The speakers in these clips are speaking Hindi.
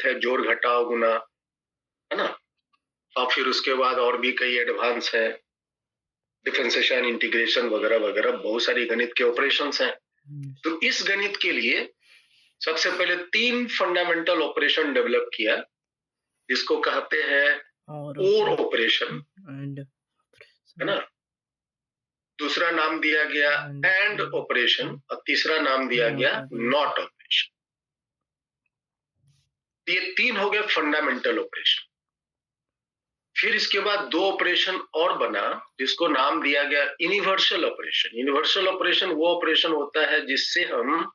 है, जोड़ घटाव गुना, है ना? और फिर उसके बाद और भी कई एडवांस है, डिफरेंशिएशन, इंटीग्रेशन वगैरह वगैरह, बहुत सारी गणित के ऑपरेशंस हैं। तो इस गणित के लिए सबसे पहले 3 फंडामेंटल ऑपरेशन डेवलप किया, जिसको कहते हैं और ऑपरेशन, है ना? दूसरा नाम दिया गया एंड ऑपरेशन और तीसरा नाम दिया गया नॉट ऑपरेशन। ये 3 हो गए फंडामेंटल ऑपरेशन। फिर इसके बाद 2 ऑपरेशन और बना, जिसको नाम दिया गया यूनिवर्सल ऑपरेशन। यूनिवर्सल ऑपरेशन वो ऑपरेशन होता है जिससे हम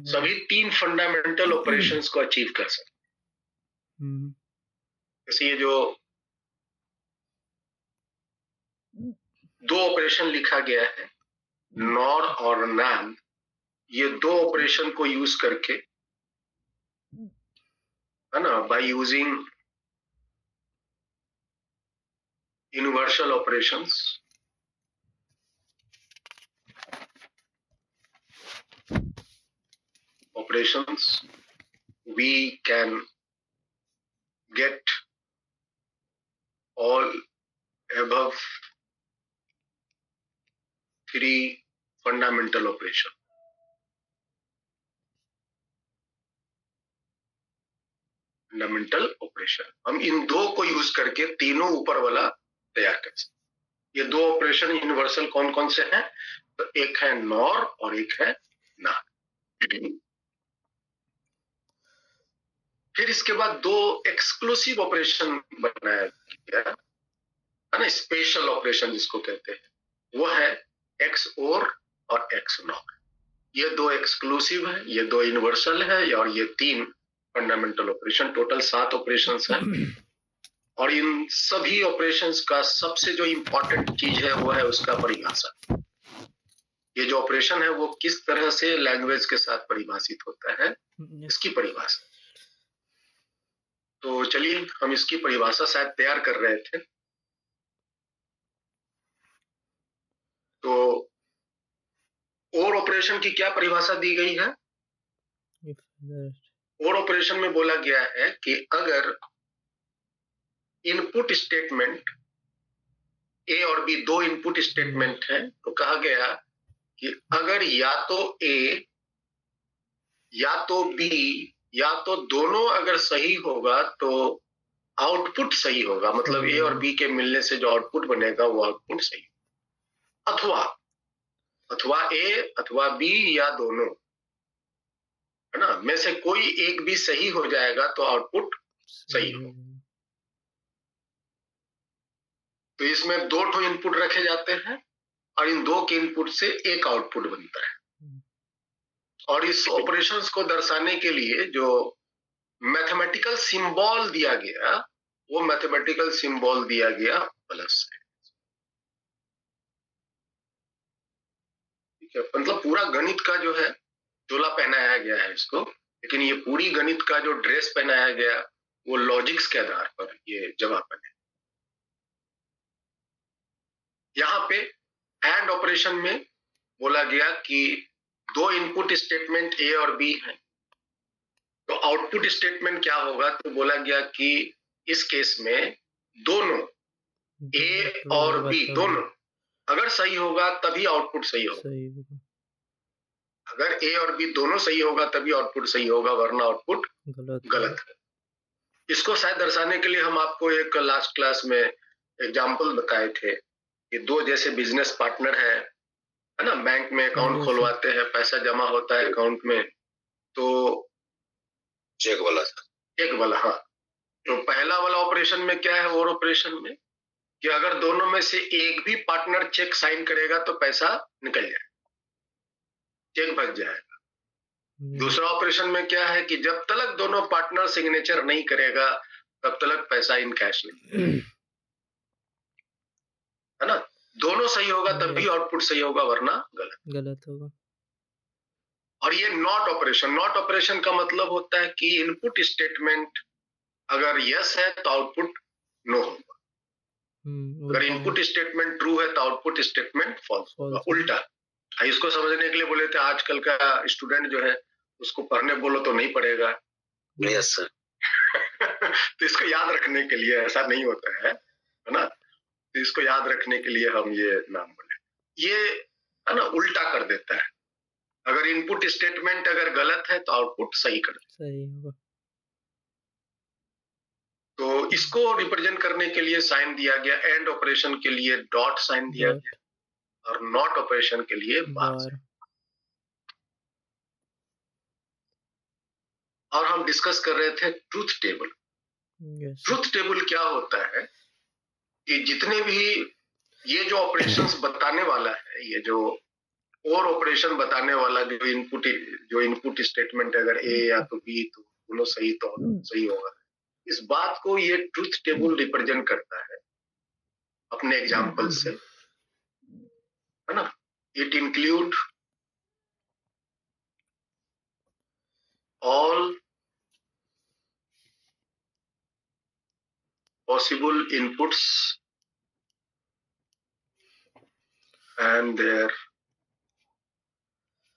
सभी 3 फंडामेंटल ऑपरेशंस को अचीव कर सकते। जैसे ये जो 2 ऑपरेशन लिखा गया है, नॉर और नान, ये 2 ऑपरेशन को यूज करके, है ना, by using universal operations, we can get all above 3 fundamental operation. Fundamental operation हम इन 2 को यूज करके तीनों ऊपर वाला तैयार कर सकते। ये 2 ऑपरेशन यूनिवर्सल कौन कौन से हैं? तो एक है नॉर और एक है नान। फिर इसके बाद 2 एक्सक्लूसिव ऑपरेशन बनाया गया, है ना, स्पेशल ऑपरेशन जिसको कहते हैं, वो है एक्स और एक्स नॉर। ये 2 एक्सक्लूसिव है, ये 2 यूनिवर्सल है, और ये 3 फंडामेंटल ऑपरेशन। टोटल 7 ऑपरेशंस हैं। और इन सभी ऑपरेशंस का सबसे जो इंपॉर्टेंट चीज है वो है उसका परिभाषा। ये जो ऑपरेशन है वो किस तरह से लैंग्वेज के साथ परिभाषित होता है, इसकी परिभाषा। तो चलिए हम इसकी परिभाषा शायद तैयार कर रहे थे। तो और ऑपरेशन की क्या परिभाषा दी गई है? और ऑपरेशन में बोला गया है कि अगर इनपुट स्टेटमेंट ए और बी, 2 इनपुट स्टेटमेंट है, तो कहा गया कि अगर या तो ए या तो बी या तो दोनों अगर सही होगा तो आउटपुट सही होगा। मतलब ए और बी के मिलने से जो आउटपुट बनेगा वो आउटपुट सही होगा। अथवा ए अथवा बी या दोनों, है ना, में से कोई एक भी सही हो जाएगा तो आउटपुट सही हो। तो इसमें 2 इनपुट रखे जाते हैं और इन 2 के इनपुट से एक आउटपुट बनता है। और इस ऑपरेशंस को दर्शाने के लिए जो मैथमेटिकल सिंबल दिया गया, वो मैथमेटिकल सिंबल दिया गया प्लस। ठीक है, मतलब पूरा गणित का जो है चोला पहनाया गया है इसको, लेकिन ये पूरी गणित का जो ड्रेस पहनाया गया वो लॉजिक्स के आधार पर ये जवाब बने। यहाँ पे एंड ऑपरेशन में बोला गया कि 2 इनपुट स्टेटमेंट ए और बी है, तो आउटपुट स्टेटमेंट क्या होगा? तो बोला गया कि इस केस में दोनों ए और बी दोनों अगर सही होगा तभी आउटपुट सही होगा। अगर ए और बी दोनों सही होगा तभी आउटपुट सही होगा, वरना आउटपुट गलत है। इसको शायद दर्शाने के लिए हम आपको एक लास्ट क्लास में एग्जाम्पल बताए थे कि 2 जैसे बिजनेस पार्टनर है ना, बैंक में अकाउंट खोलवाते हैं, पैसा जमा होता है अकाउंट में, तो चेक वाला हाँ। तो पहला वाला ऑपरेशन में क्या है? और ऑपरेशन में कि अगर दोनों में से एक भी पार्टनर चेक साइन करेगा तो पैसा निकल जाएगा, चेक बच जाएगा। दूसरा ऑपरेशन में क्या है कि जब तक दोनों पार्टनर सिग्नेचर नहीं करेगा तब तक पैसा इन कैश नहीं, है ना। दोनों सही होगा तब भी आउटपुट सही होगा, वरना गलत होगा। और ये नॉट ऑपरेशन का मतलब होता है कि इनपुट स्टेटमेंट अगर यस है तो आउटपुट नो होगा, अगर इनपुट स्टेटमेंट ट्रू है तो आउटपुट स्टेटमेंट फॉल्स होगा, उल्टा। इसको समझने के लिए बोले थे आजकल का स्टूडेंट जो है उसको पढ़ने बोलो तो नहीं पढ़ेगा, यस सर। तो इसको याद रखने के लिए, ऐसा नहीं होता है ना, तो इसको याद रखने के लिए हम ये नाम बोले, ये है ना उल्टा कर देता है। अगर इनपुट स्टेटमेंट अगर गलत है तो आउटपुट सही कर देता है। सही होगा। तो इसको रिप्रेजेंट करने के लिए साइन दिया गया, एंड ऑपरेशन के लिए डॉट साइन दिया डॉट गया और नॉट ऑपरेशन के लिए बार। बार। और हम डिस्कस कर रहे थे truth table. Yes truth table क्या होता है कि जितने भी ये जो ऑपरेशंस बताने वाला है, ये जो और ऑपरेशन बताने वाला जो इनपुट स्टेटमेंट अगर ए या तो बी तो दोनों सही तो सही होगा, इस बात को ये ट्रूथ टेबल रिप्रेजेंट करता है अपने एग्जांपल से, है ना। It include all possible inputs and their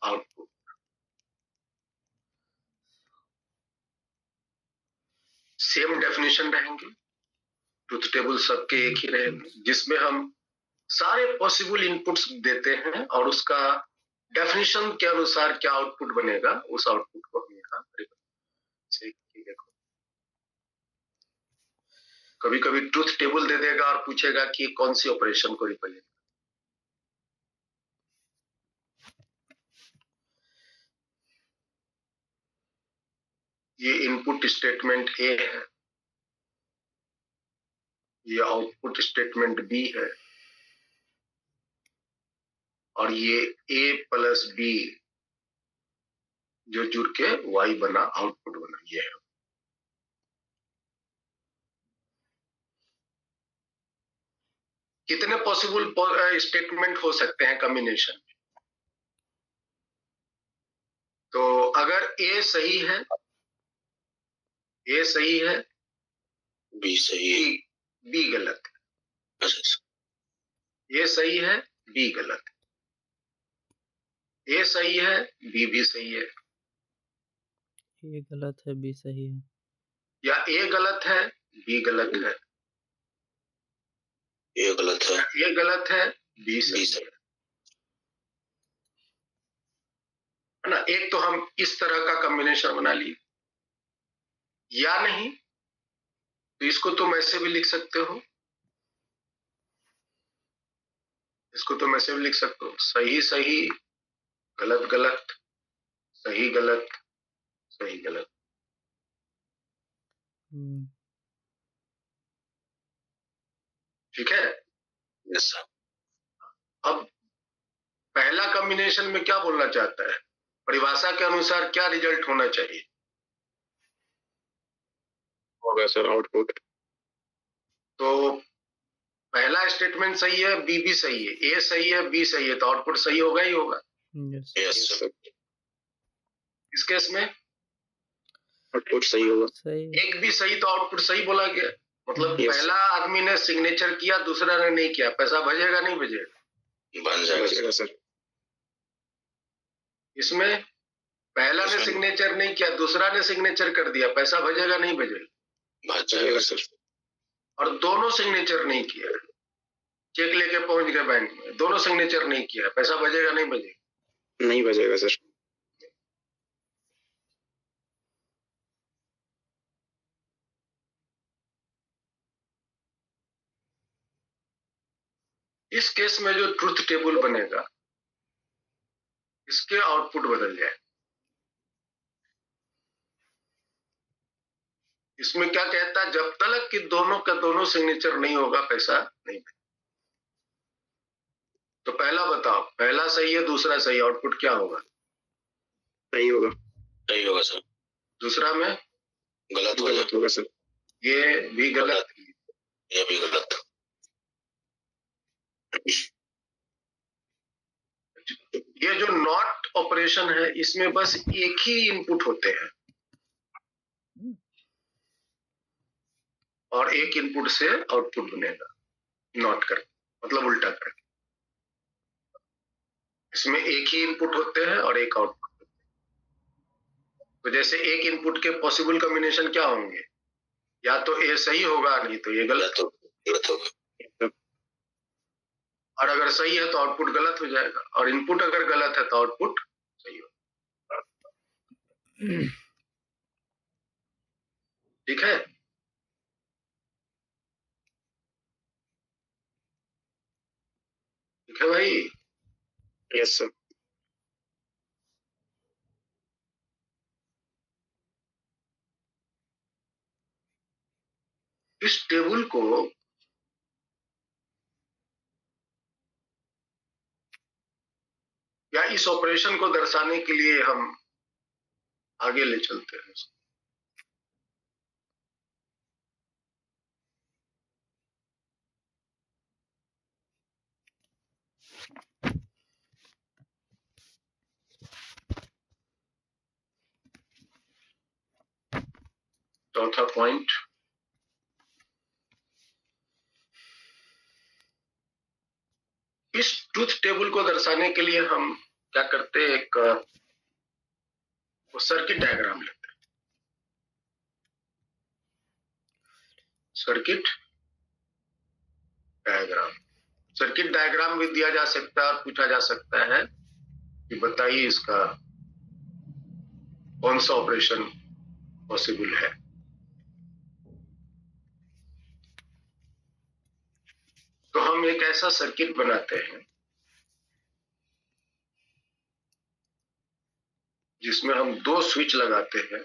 output. Same definition रहेंगे, ट्रूथ टेबल सबके एक ही रहेंगे, जिसमें हम सारे पॉसिबल इनपुट्स देते हैं और उसका डेफिनेशन के अनुसार क्या आउटपुट बनेगा, उस आउटपुट को हम यहाँ देखो। कभी कभी ट्रूथ टेबल दे देगा और पूछेगा कि कौन सी ऑपरेशन को रिप्रेजेंट। ये इनपुट स्टेटमेंट ए है, ये आउटपुट स्टेटमेंट बी है, और ये ए प्लस बी जो जुड़ के वाई बना, आउटपुट बना, ये है। कितने पॉसिबल स्टेटमेंट हो सकते हैं कॉम्बिनेशन में? तो अगर ए सही है, ए सही है, बी सही है, बी गलत है। ए सही है, बी गलत है। ए सही है, बी भी सही है। ए गलत है, बी सही है। या ए गलत है, बी गलत है। ए गलत है, ए गलत है, बी सही है ना। एक तो हम इस तरह का कॉम्बिनेशन बना लिए, या नहीं तो इसको तुम ऐसे भी लिख सकते हो, इसको तुम ऐसे भी लिख सकते हो, सही सही, गलत गलत, सही गलत, सही गलत। ठीक है। Yes sir. अब पहला कॉम्बिनेशन में क्या बोलना चाहता है, परिभाषा के अनुसार क्या रिजल्ट होना चाहिए? होगा सर आउटपुट। तो पहला स्टेटमेंट सही है, बी भी सही है, ए सही है, बी सही है, तो आउटपुट सही होगा ही होगा। Yes sir. इस केस में आउटपुट सही होगा। सही। एक भी सही तो आउटपुट सही बोला गया। मतलब पहला आदमी ने सिग्नेचर किया, दूसरा ने नहीं किया, पैसा बचेगा नहीं बचेगा? बन जाएगा सर। इसमें पहला ने सिग्नेचर नहीं किया, दूसरा ने सिग्नेचर कर दिया, पैसा बचेगा नहीं बचेगा? बच जाएगा सर। और दोनों सिग्नेचर नहीं किया, चेक लेके पहुंच गए बैंक में, दोनों सिग्नेचर नहीं किया, पैसा बचेगा नहीं बचेगा? नहीं बचेगा सर। इस केस में जो ट्रूथ टेबल बनेगा, इसके आउटपुट बदल जाए। इसमें क्या कहता है, जब तक कि दोनों का दोनों सिग्नेचर नहीं होगा पैसा नहीं बचेगा। तो पहला बताओ, पहला सही है, दूसरा सही, आउटपुट क्या होगा? सही होगा। सही होगा सर। दूसरा में गलत होगा सर। ये भी गलत, ये भी गलत। ये जो नॉट ऑपरेशन है, इसमें बस एक ही इनपुट होते हैं और एक इनपुट से आउटपुट बनेगा, नॉट कर मतलब उल्टा करके। इसमें एक ही इनपुट होते हैं और एक आउटपुट होते हैं। तो जैसे एक इनपुट के पॉसिबल कॉम्बिनेशन क्या होंगे, या तो ए सही होगा, नहीं तो ये गलत होगा। और अगर सही है तो आउटपुट गलत हो जाएगा, और इनपुट अगर गलत है तो आउटपुट सही होगा। ठीक है। ठीक है भाई। Yes sir. इस टेबल को या इस ऑपरेशन को दर्शाने के लिए हम आगे ले चलते हैं। चौथा पॉइंट, इस ट्रूथ टेबल को दर्शाने के लिए हम क्या करते हैं, एक सर्किट डायग्राम लेते हैं। सर्किट डायग्राम भी दिया जा सकता है और पूछा जा सकता है कि बताइए इसका कौन सा ऑपरेशन पॉसिबल है। तो हम एक ऐसा सर्किट बनाते हैं जिसमें हम 2 स्विच लगाते हैं,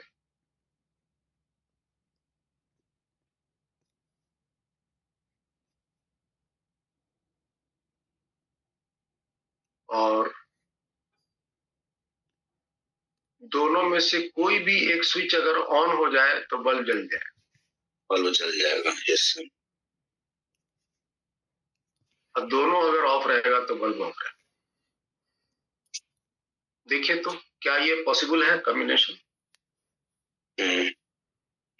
और दोनों में से कोई भी एक स्विच अगर ऑन हो जाए तो बल्ब जल जाए। बल्ब जल जाएगा। Yes sir. और दोनों अगर ऑफ रहेगा तो बल्ब ऑफ रहेगा। देखिए तो क्या ये पॉसिबल है कॉम्बिनेशन?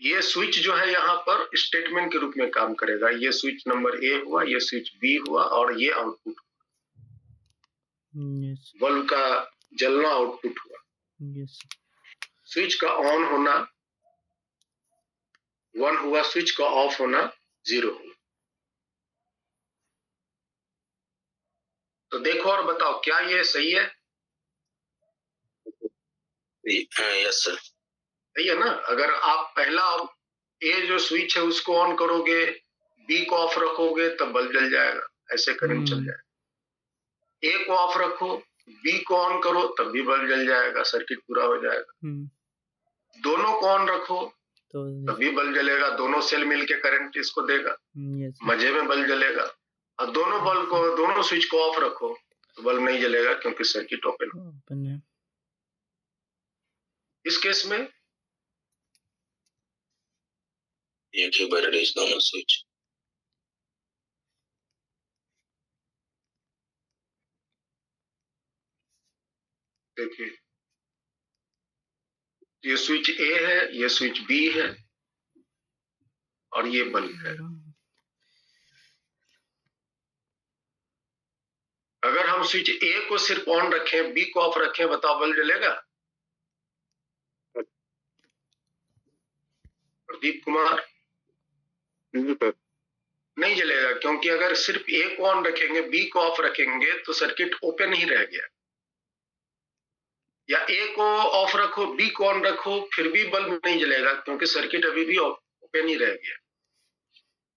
ये स्विच जो है यहाँ पर स्टेटमेंट के रूप में काम करेगा। ये स्विच नंबर ए हुआ, ये स्विच बी हुआ, और ये आउटपुट यस बल्ब का जलना आउटपुट हुआ। यस स्विच का ऑन होना 1 हुआ, स्विच का ऑफ होना 0 हुआ। तो देखो और बताओ क्या ये सही है? Yes sir. सही है ना। अगर आप पहला ए जो स्विच है उसको ऑन करोगे, बी को ऑफ रखोगे तब बल्ब जल जाएगा, ऐसे करंट चल जाएगा। ए को ऑफ रखो, बी को ऑन करो तब भी बल्ब जल जाएगा, सर्किट पूरा हो जाएगा। दोनों को ऑन रखो तभी बल्ब जलेगा, दोनों सेल मिलके करंट इसको देगा, मजे में बल्ब जलेगा। और दोनों स्विच को ऑफ रखो तो बल्ब नहीं जलेगा क्योंकि सर्किट ओपन है। इस केस में एक ही बार रेस दोनों स्विच। देखिए ये स्विच ए है, ये स्विच बी है, और ये बल्ब है। अगर हम स्विच ए को सिर्फ ऑन रखें, बी को ऑफ रखें, बताओ बल्ब जलेगा? प्रदीप कुमार? नहीं जलेगा, क्योंकि अगर सिर्फ ए को ऑन रखेंगे, बी को ऑफ रखेंगे तो सर्किट ओपन ही रह गया। या ए को ऑफ रखो, बी को ऑन रखो, फिर भी बल्ब नहीं जलेगा क्योंकि सर्किट अभी भी ओपन ही रह गया।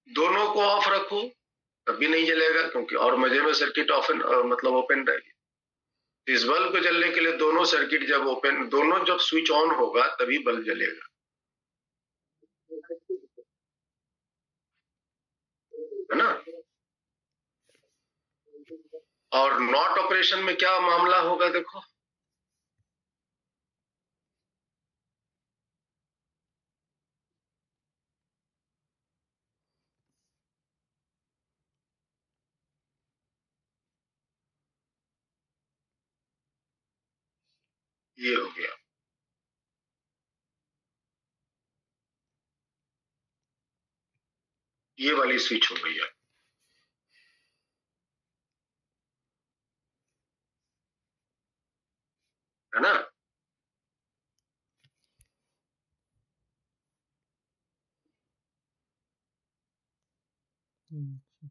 दोनों को ऑफ रखो तब भी नहीं जलेगा क्योंकि और मजे में सर्किट मतलब ओपन रह गया। इस बल्ब को जलने के लिए दोनों सर्किट जब स्विच ऑन होगा तभी बल्ब जलेगा, है ना। और नॉट ऑपरेशन में क्या मामला होगा देखो। ये हो गया, ये वाली स्विच हो गई है ना। अच्छा।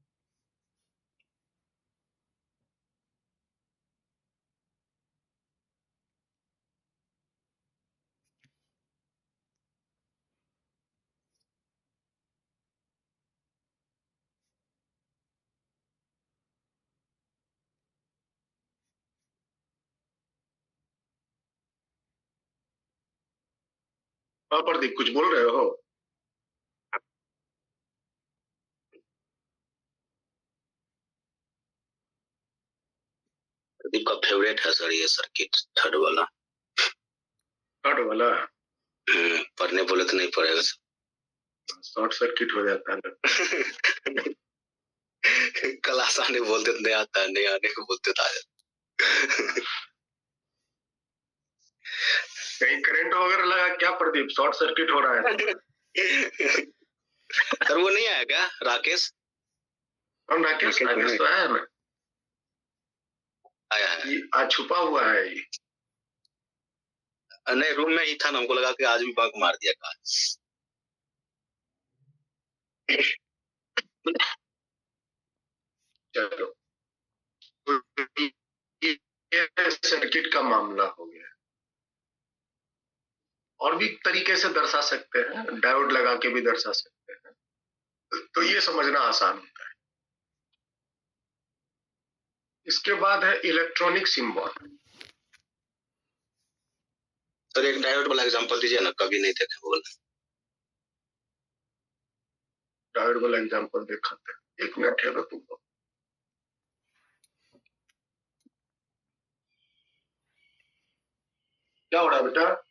हाँ प्रदीप, कुछ बोल रहे हो? प्रदीप का फेवरेट है सर ये सर्किट, थर्ड वाला। थर्ड वाला पढ़ने बोले तो नहीं पड़ेगा शॉर्ट सर्किट हो जाता है। क्लास आने बोलते तो नहीं आता है, नहीं आने को बोलते तो आ जाता। कहीं करंट वगैरह लगा क्या प्रदीप? शॉर्ट सर्किट हो रहा है? सर वो नहीं आया क्या राकेश? कौन राकेश? राकेश तो आया ना, आया है। ये आज छुपा हुआ है ये। नहीं रूम में ही था ना, हमको लगा कि आज भी बंक मार दिया का। चलो, ये सर्किट का मामला हो गया। और भी तरीके से दर्शा सकते हैं, डायोड लगा के भी दर्शा सकते हैं, तो ये समझना आसान होता है। इसके बाद है इलेक्ट्रॉनिक सिंबल। सर एक डायोड वाला एग्जांपल दीजिए ना, कभी नहीं देखे वो वाला। डायोड वाला एग्जांपल दिखाते हैं, एक मिनट है तुमको। क्या हो रहा है बेटा?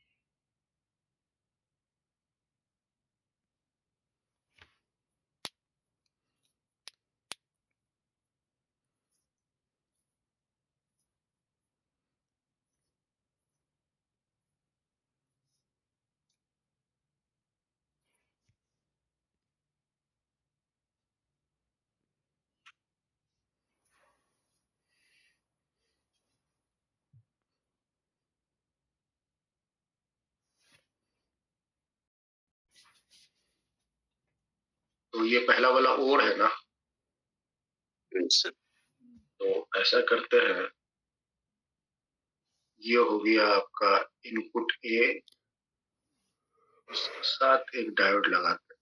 तो ये पहला वाला और है ना, तो ऐसा करते हैं, ये हो गया आपका इनपुट ए, इसके साथ एक डायोड लगाते हैं।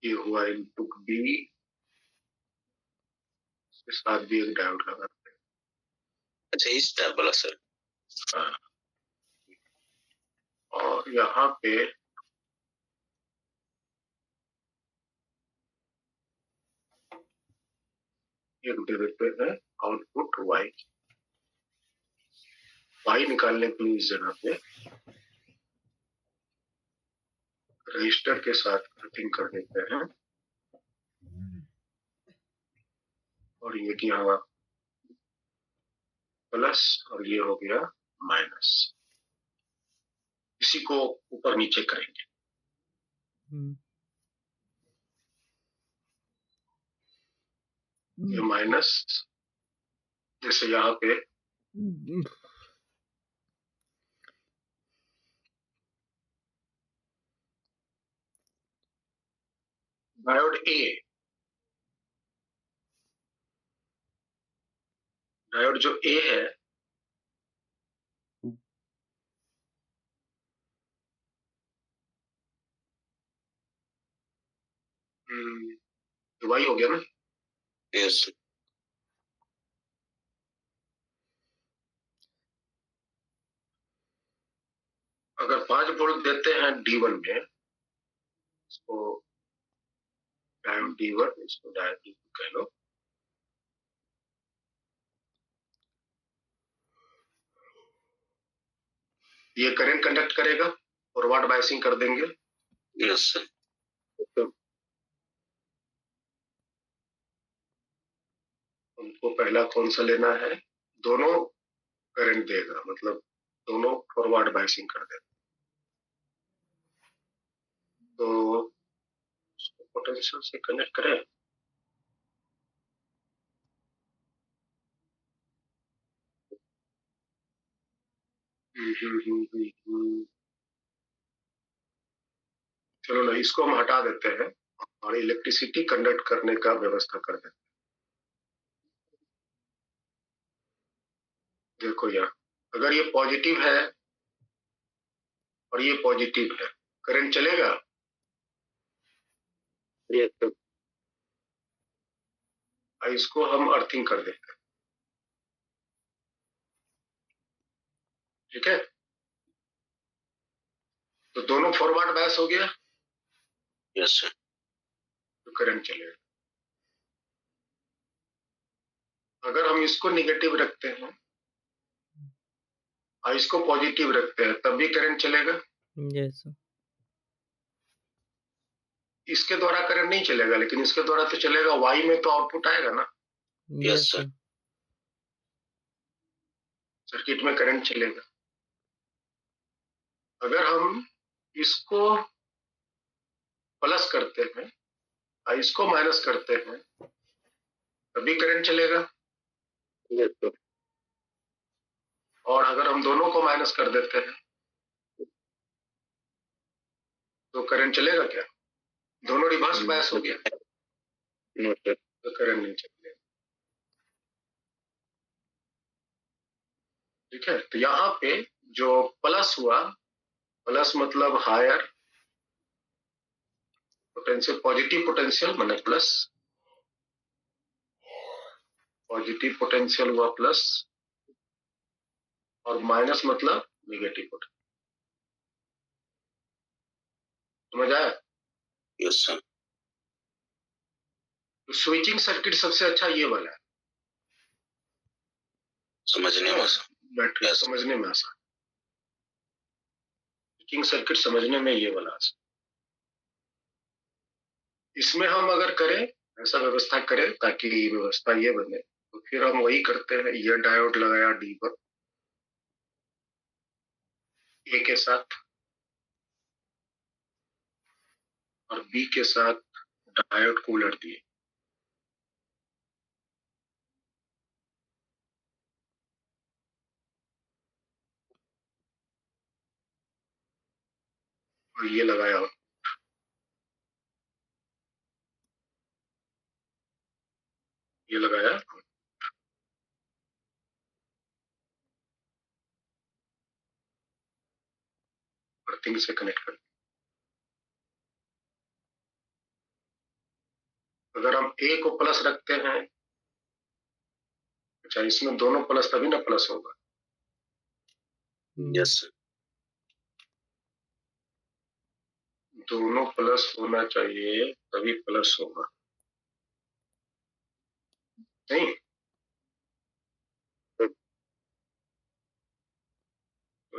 ये हुआ इनपुट बी, इसके साथ भी एक डायोड लगाते हैं। अच्छा इस टाइप वाला सर। हाँ। और यहाँ पे एक दे देते हैं आउटपुट वाई। वाई निकालने के लिए इस जगह पे रजिस्टर के साथ कटिंग कर देते हैं, और ये कि हमारा प्लस और ये हो गया माइनस। इसी को ऊपर नीचे करेंगे। ये माइनस, जैसे यहाँ पे डायोड ए, डायोड जो ए है वाई हो गया ना। यस अगर 5 वोल्ट देते हैं D1 में, इसको डायोड D1, इसको डायोड D2 कह लो। ये करंट कंडक्ट करेगा, फॉरवर्ड बायसिंग कर देंगे। Yes sir. तो उनको पहला कौन सा लेना है? दोनों करंट देगा, मतलब दोनों फॉरवर्ड बायसिंग कर देगा। तो पोटेंशियल से कनेक्ट करें। चलो ना, इसको हम हटा देते हैं और इलेक्ट्रिसिटी कंडक्ट करने का व्यवस्था कर देते हैं। देखो यार, अगर ये पॉजिटिव है और ये पॉजिटिव है, करंट चलेगा? ये तो और इसको हम अर्थिंग कर देते हैं। ठीक है, तो दोनों फॉरवर्ड बायस हो गया, यस सर। तो करंट चलेगा। अगर हम इसको निगेटिव रखते हैं और इसको पॉजिटिव रखते हैं, तब भी करंट चलेगा। Yes sir. इसके द्वारा करंट नहीं चलेगा, लेकिन इसके द्वारा तो चलेगा। वाई में तो आउटपुट आएगा ना, यस sir. सर। सर्किट में करंट चलेगा। अगर हम इसको प्लस करते हैं और इसको माइनस करते हैं, तभी करंट चलेगा। Yes sir. और अगर हम दोनों को माइनस कर देते हैं, तो करंट चलेगा क्या? दोनों रिवर्स बायस हो गया, नो सर। तो करंट नहीं चलेगा। ठीक है, तो यहाँ पे जो प्लस हुआ, प्लस मतलब हायर पोटेंशियल, पॉजिटिव पोटेंशियल माने प्लस, पॉजिटिव पोटेंशियल हुआ प्लस, और माइनस मतलब नेगेटिव पोटेंशियल। समझ आया? Yes sir. तो स्विचिंग सर्किट सबसे अच्छा ये वाला है, समझने में सर। Battery Yes. समझने में आसान। स्विचिंग सर्किट समझने में ये वाला आसान। इसमें हम अगर करें, ऐसा व्यवस्था करें ताकि व्यवस्था ये बने, तो फिर हम वही करते हैं। ये डायोड लगाया D1 A के साथ और B के साथ डायोड को उलट दिए। और ये लगाया, ये लगाया, अर्थिंग से कनेक्ट कर। अगर हम A को प्लस रखते हैं, अच्छा इसमें दोनों प्लस, तभी ना प्लस होगा। Yes sir. दोनों प्लस होना चाहिए, तभी प्लस होगा। नहीं तो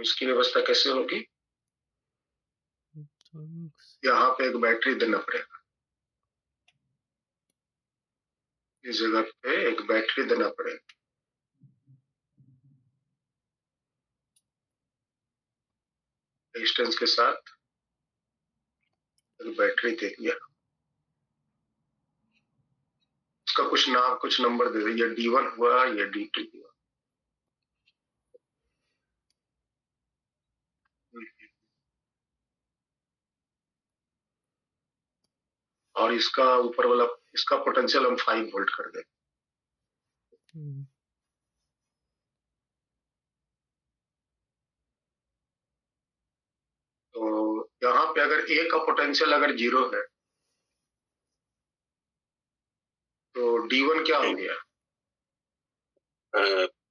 इसकी व्यवस्था कैसे होगी? यहाँ पे एक बैटरी देना पड़ेगा, इस जगह पे एक बैटरी देना पड़ेगा। रेजिस्टेंस के साथ एक बैटरी दे दिया, उसका कुछ नाम, कुछ नंबर दे दिया। ये D1 हुआ, ये D2 हुआ। और इसका ऊपर वाला, इसका पोटेंशियल हम 5 वोल्ट कर दें। तो यहाँ पे अगर A का पोटेंशियल अगर 0 है, तो D1 क्या हो गया?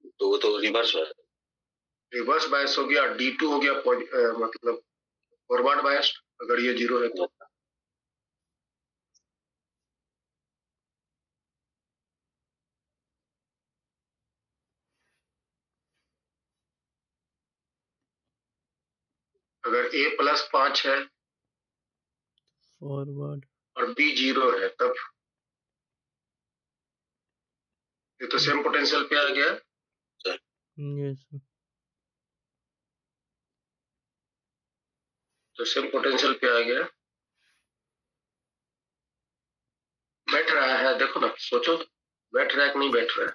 तो वो तो रिवर्स है। रिवर्स बायस हो गया। D2 हो गया मतलब फॉरवर्ड बायस, अगर ये 0 है तो। अगर A प्लस 5 है फॉरवर्ड और B 0 है, तब ये तो सेम पोटेंशियल पे आ गया। यस तो सेम पोटेंशियल पे आ गया, बैठ रहा है। देखो ना, सोचो बैठ रहा है कि नहीं बैठ रहा है।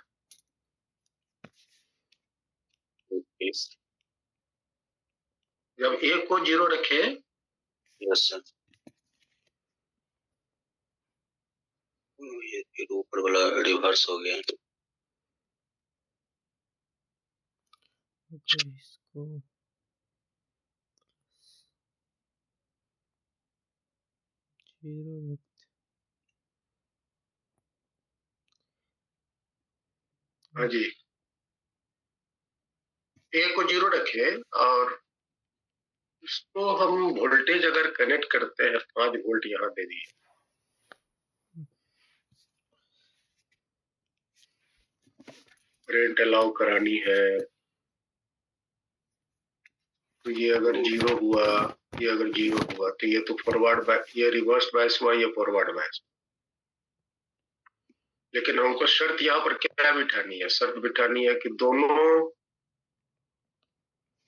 जब A को 0 रखे, यस सर। ये फिर ऊपर वाला रिवर्स हो गया। तो इसको जीरो रखते हाँ जी, ए को जीरो रखे और इसको हम वोल्टेज अगर कनेक्ट करते हैं 5 वोल्ट यहाँ दे दिए, करंट अलाउ करानी है, तो ये अगर जीरो हुआ, ये अगर जीरो हुआ तो ये तो फॉरवर्ड बायस, ये रिवर्स बायस हुआ, ये फॉरवर्ड बायस। लेकिन हमको शर्त यहाँ पर क्या बिठानी है? शर्त बिठानी है कि दोनों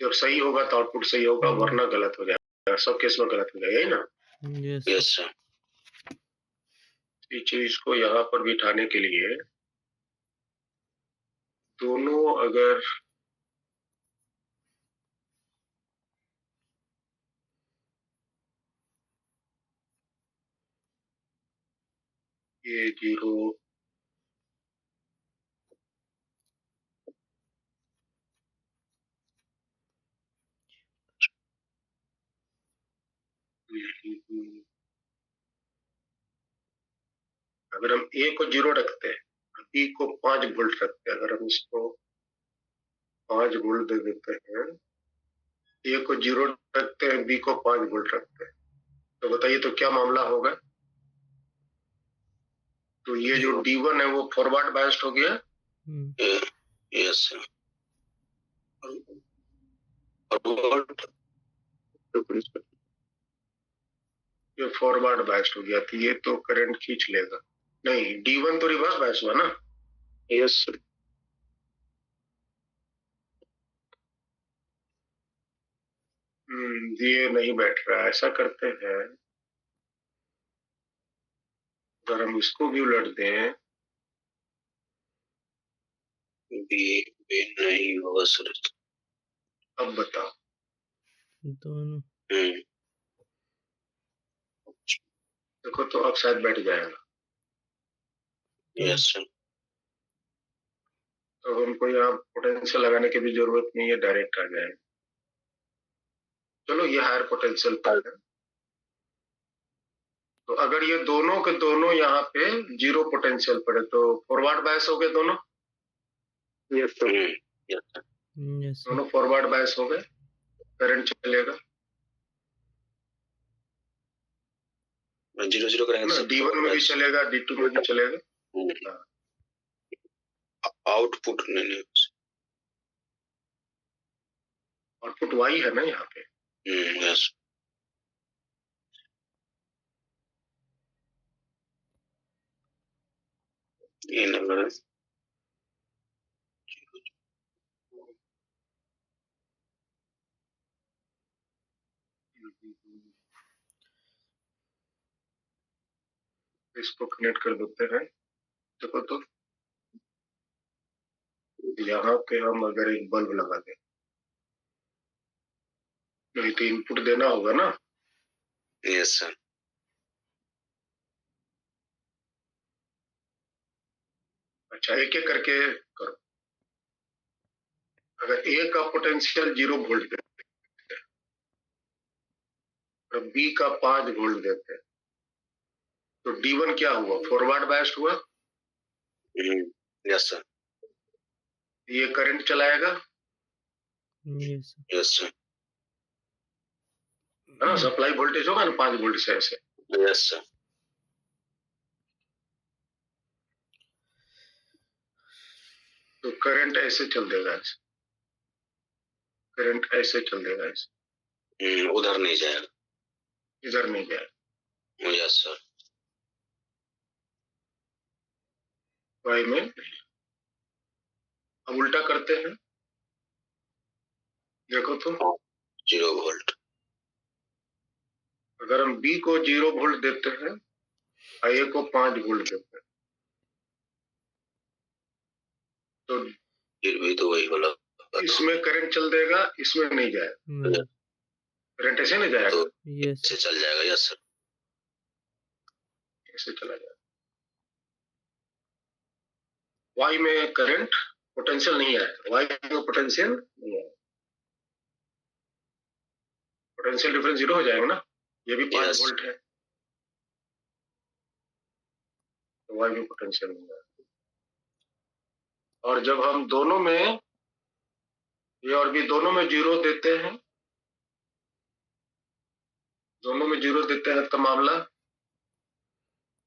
जब सही होगा तो आउटपुट सही होगा, वरना गलत हो जाएगा, सब केस में गलत हो जाएगा, यही ना? Yes sir. इस चीज को यहाँ पर बिठाने के लिए दोनों अगर ये जीरो अगर हम ए को जीरो रखते हैं, बी को 5 वोल्ट रखते हैं, अगर हम इसको 5 वोल्ट दे देते हैं, ए को जीरो रखते हैं, बी को 5 वोल्ट रखते हैं, तो बताइए तो क्या मामला होगा? तो ये जो D1 है वो फॉरवर्ड बायस्ड हो गया। Yes sir. फॉरवर्ड ये फॉरवर्ड बायस्ड हो गया, तो ये तो करंट खींच लेगा। नहीं, D1 तो रिवर्स बायस हुआ ना? Yes sir. ये नहीं बैठ रहा है। ऐसा करते हैं, अगर हम इसको भी उलट दें, बी नहीं होगा सर। अब बताओ। दोनों देखो तो अब शायद बैठ जाएगा। Yes sir. तो हमको यहाँ पोटेंशियल लगाने की भी जरूरत नहीं है, डायरेक्ट आ जाएगा। चलो ये हायर पोटेंशियल पर है, तो अगर ये दोनों के दोनों यहाँ पे जीरो पोटेंशियल पर है तो फॉरवर्ड बायस हो गए दोनों। Yes sir. दोनों फॉरवर्ड बायस हो गए, करंट चलेगा। जीरो जीरो करेंगे D1 में भी चलेगा, D2 में भी चलेगा। आउटपुट नहीं, आउटपुट वाई है ना यहाँ पे। यस। ये नंबर इसको कनेक्ट कर देते हैं। देखो तो यहाँ पे हम अगर एक बल्ब लगा दें, नहीं तो इनपुट देना होगा ना। Yes sir. अच्छा, एक एक करके करो। अगर ए का पोटेंशियल 0 वोल्ट देते हैं और बी का 5 वोल्ट देते हैं, तो D1 क्या हुआ? फॉरवर्ड बायस्ड हुआ। Yes sir. ये करंट चलाएगा, यस सर। है ना? सप्लाई वोल्टेज होगा ना 5 वोल्ट से ऐसे। Yes sir. तो करंट ऐसे चल देगा, ऐसे करंट ऐसे चल देगा, ऐसे उधर नहीं जाएगा, इधर नहीं जाएगा। Yes sir. वाई में अब उल्टा करते हैं, देखो तो 0 वोल्ट। अगर हम बी को 0 वोल्ट देते हैं और ए को 5 वोल्ट देते हैं, तो फिर भी तो वही वाला इसमें करंट चल देगा, इसमें नहीं जाएगा। करंट ऐसे नहीं जाएगा, तो ऐसे चल जाएगा। Yes sir. ऐसे चला जाएगा। वाई में करंट पोटेंशियल नहीं आएगा, वाई में पोटेंशियल नहीं आएगा, पोटेंशियल डिफरेंस 0 हो जाएगा ना, ये भी 5 Yes. वोल्ट है, तो वाई में पोटेंशियल नहीं आएगा। और जब हम दोनों में ए और बी दोनों में 0 देते हैं, दोनों में 0 देते हैं तो मामला,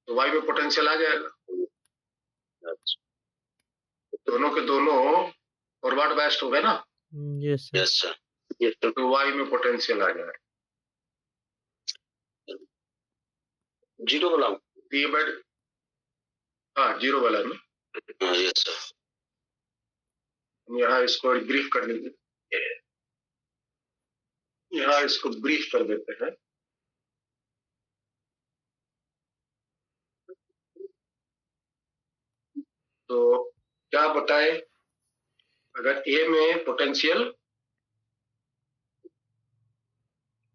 तो वाई में पोटेंशियल आ जाएगा, दोनों के दोनों फॉरवर्ड बायस्ड हो गए ना, yes sir. Yes, sir. Yes, sir. तो वाई में पोटेंशियल आ जाएगा। जीरो वाला ये बैड, हाँ 0 वाला में यस सर। हम यहाँ इसको ब्रीफ कर लेंगे, यहाँ इसको ब्रीफ कर देते हैं। तो क्या बताएं, अगर ए में पोटेंशियल,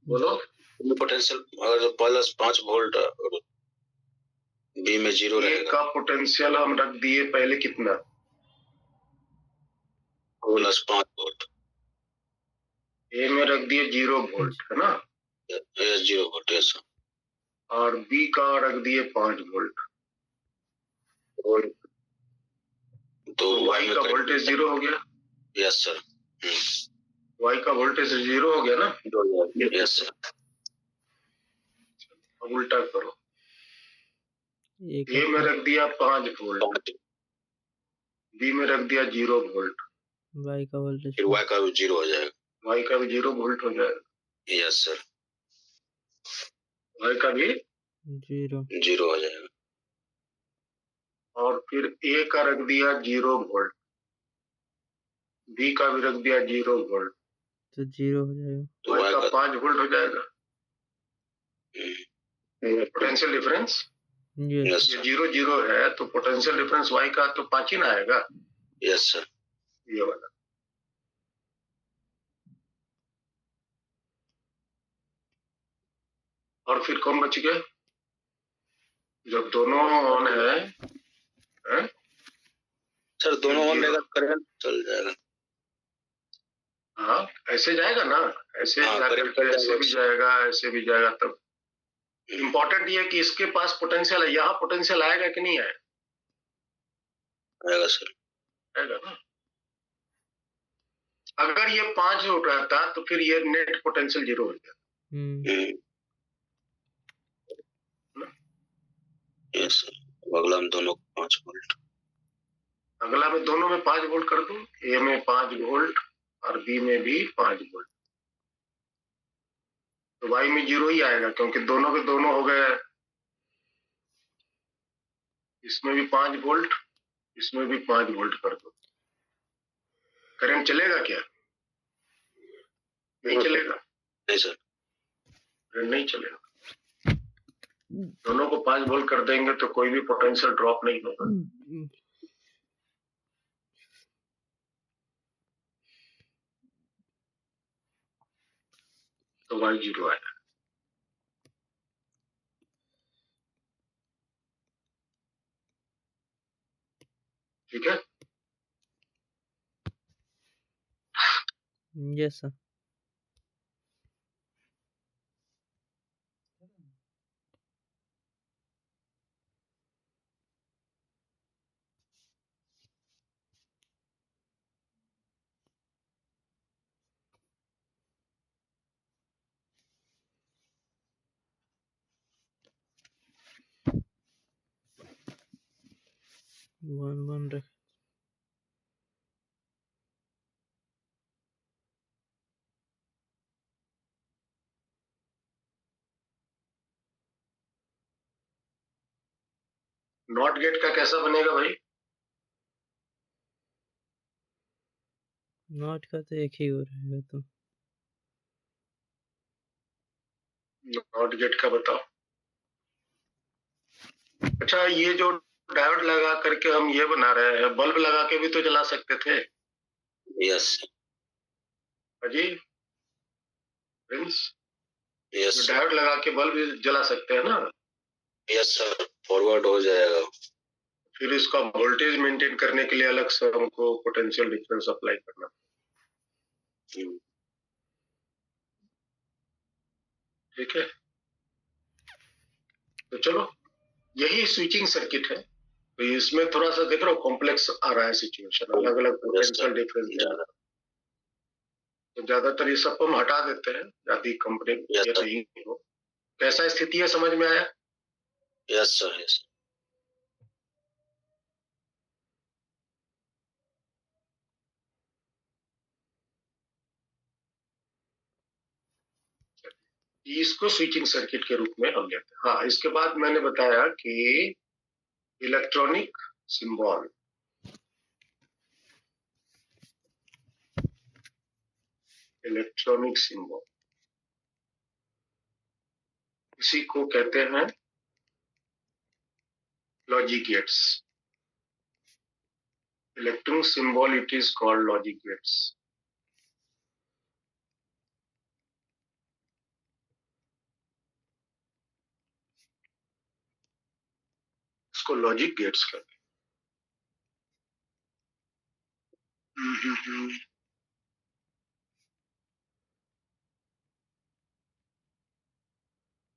बोलो, पोटेंशियल अगर +5 वोल्ट और बी में 0 ए रहेगा, का पोटेंशियल हम रख दिए पहले कितना, +5 वोल्ट, ए में रख दिए 0 वोल्ट है ना, यस 0 वोल्ट, यस सर। और बी का रख दिए 5 वोल्ट, तो वाई का वोल्टेज 0 हो गया, यस सर। वाई का वोल्टेज 0 हो गया ना, यस सर। अब उल्टा करो, एक ए में रख दिया 5 वोल्ट, बी में रख दिया 0 वोल्ट, वाई का वोल्टेज फिर वाई का भी 0 हो जाएगा, वाई का भी 0 वोल्ट हो जाएगा, यस सर। वाई का भी 0 हो जाएगा, और फिर ए का रख दिया 0 वोल्ट, बी का भी रख दिया 0 वोल्ट, तो 0 हो जाएगा, तो वाई वाई का का 5 वोल्ट हो जाएगा। पोटेंशियल डिफरेंस यस ये 0 है, तो पोटेंशियल डिफरेंस वाई का तो 5 ही ना आएगा, यस सर। ये वाला। और फिर कौन बच गया, जब दोनों ऑन है? सर दोनों ऑन रहेगा, करंट चल जाएगा। हाँ ऐसे जाएगा ना, ऐसे हाँ, जा करंट करके चल ऐसे भी जाएगा, ऐसे भी जाएगा। तब इम्पोर्टेंट ये है कि इसके पास पोटेंशियल है, यहाँ पोटेंशियल आएगा कि नहीं आएगा, आएगा सर, आएगा ना। अगर ये 5 हो रहता तो फिर ये नेट पोटेंशियल 0 हो जाता। Yes sir. अगला में दोनों 5 वोल्ट, अगला में दोनों में 5 वोल्ट कर दूं, ए में 5 वोल्ट और बी में भी 5 वोल्ट, तो वाई में 0 ही आएगा, क्योंकि दोनों के दोनों हो गए, इसमें भी 5 वोल्ट, इसमें भी 5 वोल्ट कर दो, करंट चलेगा क्या, नहीं चलेगा, नहीं सर, करंट नहीं चलेगा। दोनों को 5 वोल्ट कर देंगे तो कोई भी पोटेंशियल ड्रॉप नहीं होगा, तो वाई 0 आएगा। ठीक है, यस सर। वन रख, नॉट गेट का कैसा बनेगा भाई, नॉट का तो एक ही हो रहेगा, तो नॉट गेट का बताओ। अच्छा, ये जो डायोड लगा करके हम ये बना रहे हैं, बल्ब लगा के भी तो जला सकते थे। यस अजी प्रिंस, यस डायोड लगा के बल्ब जला सकते हैं ना। यस सर, फॉरवर्ड हो जाएगा। फिर इसका वोल्टेज मेंटेन करने के लिए अलग से हमको पोटेंशियल डिफरेंस अप्लाई करना। ठीक है, तो चलो यही स्विचिंग सर्किट है। तो इसमें थोड़ा सा देख रहे हो कॉम्प्लेक्स आ रहा है सिचुएशन, अलग अलग पोटेंशियल डिफरेंस। तो ज्यादातर ये सब हम हटा देते हैं, यदि कंपनी ये नहीं हो। कैसा स्थिति है, समझ में आया? Yes sir, yes. इसको स्विचिंग सर्किट के रूप में हम लेते हैं। हाँ, इसके बाद मैंने बताया कि इलेक्ट्रॉनिक सिंबल, इलेक्ट्रॉनिक सिंबल इसी को कहते हैं logic gates. Electronic symbol it is called logic gates. इसको लॉजिक गेट्स कहते हैं।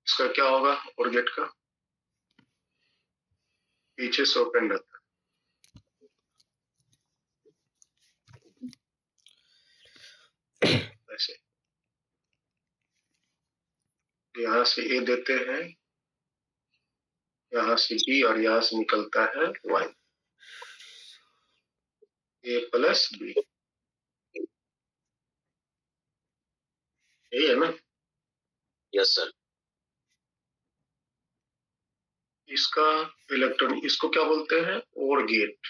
इसका क्या होगा और गेट का? पीछे से ओपन रहता है ऐसे, यहाँ से ए देते हैं, यहाँ से बी और यहाँ से निकलता है वाई, ए प्लस बी, यही है ना? Yes sir. इसका इलेक्ट्रॉन, इसको क्या बोलते हैं? OR gate.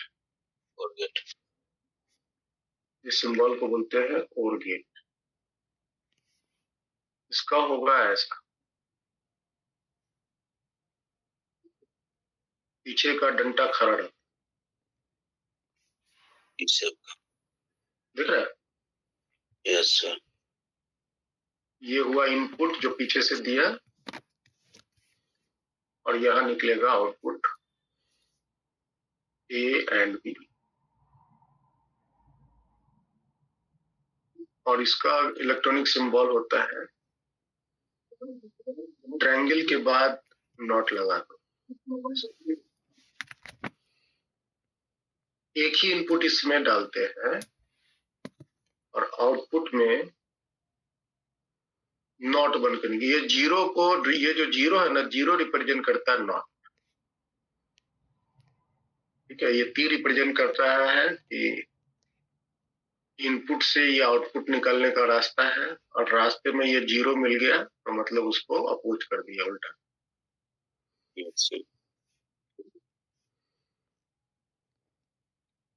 और गेट, इस सिंबल को बोलते हैं और गेट। इसका होगा ऐसा, पीछे का डंटा खड़ा रहता, दिख रहा है? Yes sir. ये हुआ इनपुट जो पीछे से दिया, और यहाँ निकलेगा आउटपुट ए एंड बी। और इसका इलेक्ट्रॉनिक सिंबल होता है, ट्रायंगल के बाद नॉट लगा दो। एक ही इनपुट इसमें डालते हैं और आउटपुट में नॉट बन करेंगे। ये जीरो को, ये जो जीरो है ना, जीरो रिप्रेजेंट करता है नॉट। ठीक है, ये टी रिप्रेजेंट कर रहा है कि इनपुट से ये आउटपुट निकलने का रास्ता है, और रास्ते में ये जीरो मिल गया तो मतलब उसको अपोज कर दिया उल्टा।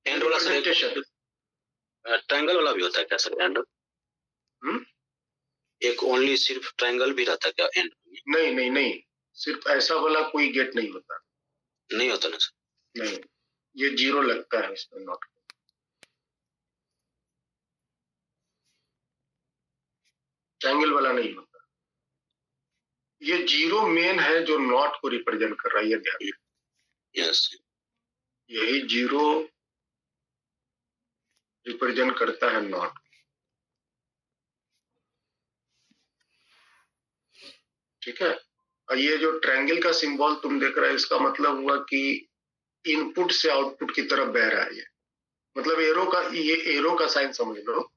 एंड वाला सर, ट्रायंगल वाला भी होता है क्या सर एंड? एक ओनली सिर्फ ट्रायंगल भी रहता है क्या एंड? नहीं नहीं नहीं, सिर्फ ऐसा वाला कोई गेट नहीं होता। नहीं होता ना सर? नहीं, ये जीरो लगता है इसमें, नॉट। ट्रायंगल वाला नहीं होता। ये जीरो मेन है जो नॉट को रिप्रेजेंट कर रहा है, ये ध्यान। यस, यही जीरो रिप्रेजेंट करता है नॉट। ठीक है, और ये जो ट्रायंगल का सिंबल तुम देख रहे हो, इसका मतलब हुआ कि इनपुट से आउटपुट की तरफ बह रहा है ये। मतलब एरो का, ये एरो का साइन समझ लो,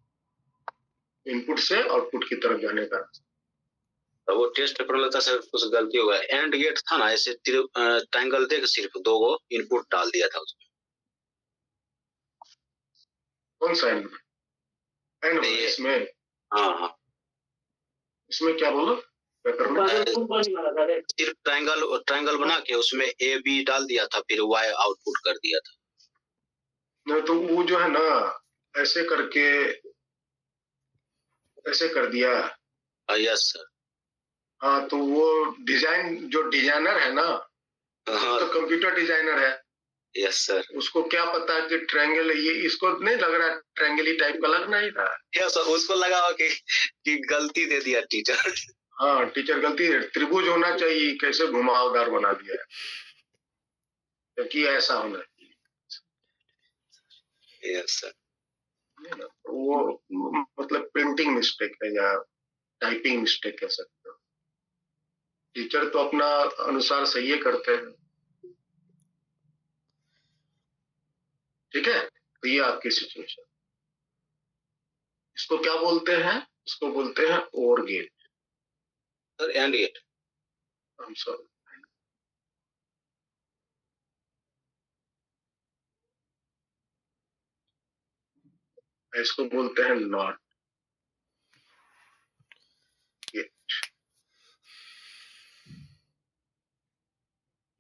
इनपुट से आउटपुट की तरफ जाने का। तो वो टेस्ट पेपर में था सर, कुछ गलती हो गया। एंड गेट था ना, ऐसे ट्रायंगल देख सिर्फ दो गो इनपुट डाल दिया था उसमें। कौन सा एंड? एंड इसमें? हाँ हाँ, इसमें क्या बोलो, क्या करना? सिर्फ ट्रायंगल बना के उसमें ए बी डाल दिया था, फिर वाई आउटपुट कर दिया था। नहीं तो वो जो है ना, ऐसे करके ऐसे कर दिया। Yes sir. हाँ, तो वो डिजाइन, जो डिजाइनर है ना, हाँ, तो कंप्यूटर डिजाइनर है। Yes sir. उसको क्या पता कि ट्रायंगल, ये इसको नहीं लग रहा ट्रायंगल ही टाइप का लगना ही था। यस सर, उसको लगा कि गलती दे दिया टीचर। हाँ, टीचर गलती है, त्रिभुज होना चाहिए, कैसे घुमावदार बना दिया है। क्योंकि ऐसा होना चाहिए। Yes sir. है ना? वो मतलब प्रिंटिंग मिस्टेक है या टाइपिंग मिस्टेक कह सकते हो। टीचर तो अपना अनुसार सही है करते हैं। ठीक है, तो ये आपकी सिचुएशन। इसको क्या बोलते हैं? इसको बोलते हैं OR gate. Sir AND gate. I am sorry, इसको बोलते हैं नॉट गेट।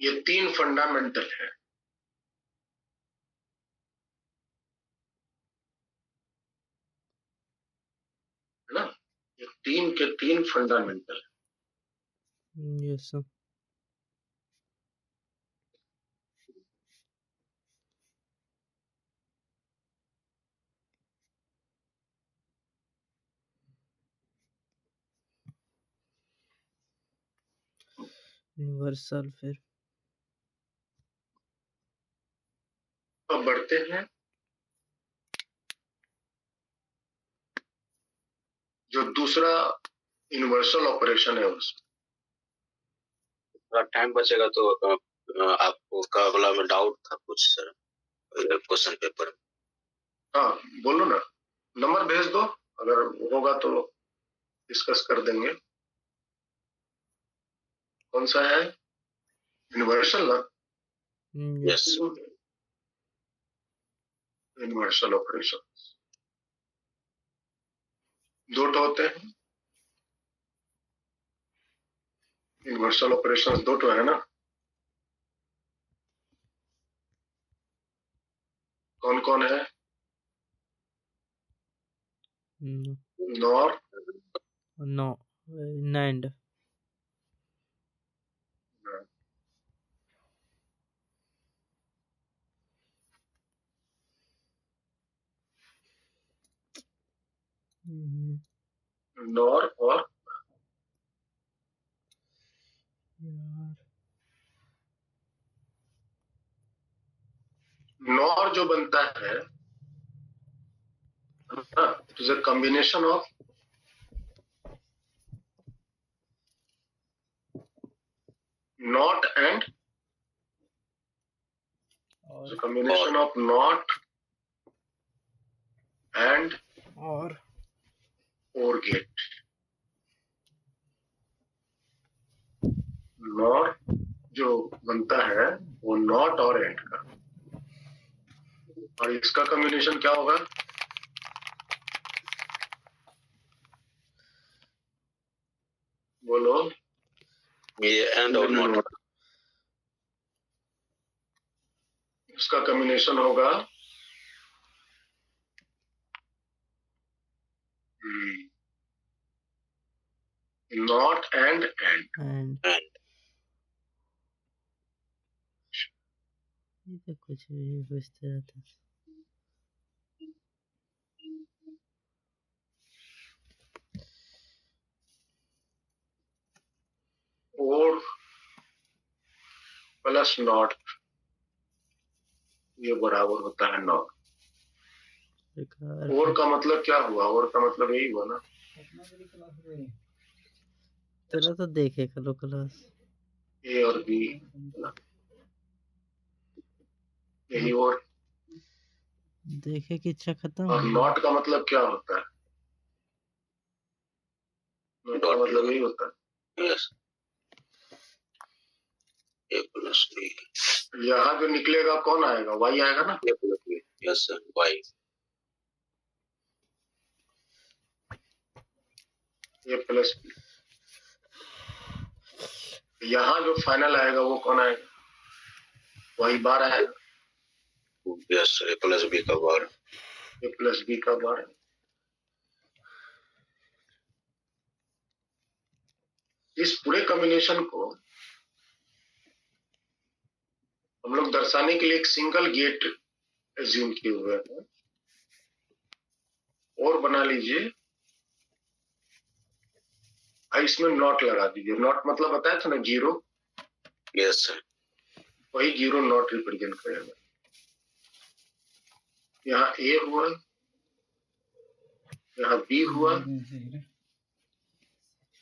ये 3 फंडामेंटल है। है ना? ये 3 के 3 फंडामेंटल। Yes sir. यूनिवर्सल फिर अब बढ़ते हैं जो दूसरा यूनिवर्सल ऑपरेशन है उसमें। थोड़ा टाइम बचेगा तो आपको का अगला में डाउट था कुछ सर क्वेश्चन पेपर। हाँ बोलो ना, नंबर भेज दो, अगर होगा तो डिस्कस कर देंगे। कौन सा है? यूनिवर्सल ना? यस यूनिवर्सल ऑपरेशन 2 तो होते हैं। यूनिवर्सल ऑपरेशन 2 तो है ना? कौन कौन है? नॉर, नो नैंड नॉर और यार नॉर जो बनता है it is a combination of not and और कॉम्बिनेशन ऑफ नॉट एंड और गेट। नॉर जो बनता है वो नॉट और एंड का, और इसका कॉम्बिनेशन क्या होगा? बोलो। ये एंड और नॉट। इसका कॉम्बिनेशन होगा नॉट एंड एंड ये तो कुछ भी पूछते रहते हैं। और प्लस नॉट ये बराबर होता है नॉट। बेकार और का मतलब क्या हुआ? और का मतलब यही हुआ ना? तेरा तो देखे कलो क्लास ए और बी, यही। और देखे की इच्छा खत्म और हो गई। नॉट का मतलब क्या होता है? नॉट का मतलब यही होता है। Yes A plus B. यहाँ जो निकलेगा कौन आएगा? वाई आएगा ना? A plus B. Yes sir Y. A plus B. यहाँ जो फाइनल आएगा वो कौन आएगा? वाई बार आएगा। यस ए प्लस बी का बार। ए प्लस बी का बार। इस पूरे कॉम्बिनेशन को हम लोग दर्शाने के लिए एक सिंगल गेट एज्यूम किए हुए हैं। और बना लीजिए, इसमें नॉट लगा दीजिए। नॉट मतलब बताया था ना, 0। यस सर वही जीरो नॉट रिप्रेजेंट करेगा। यहाँ ए हुआ, यहाँ बी हुआ,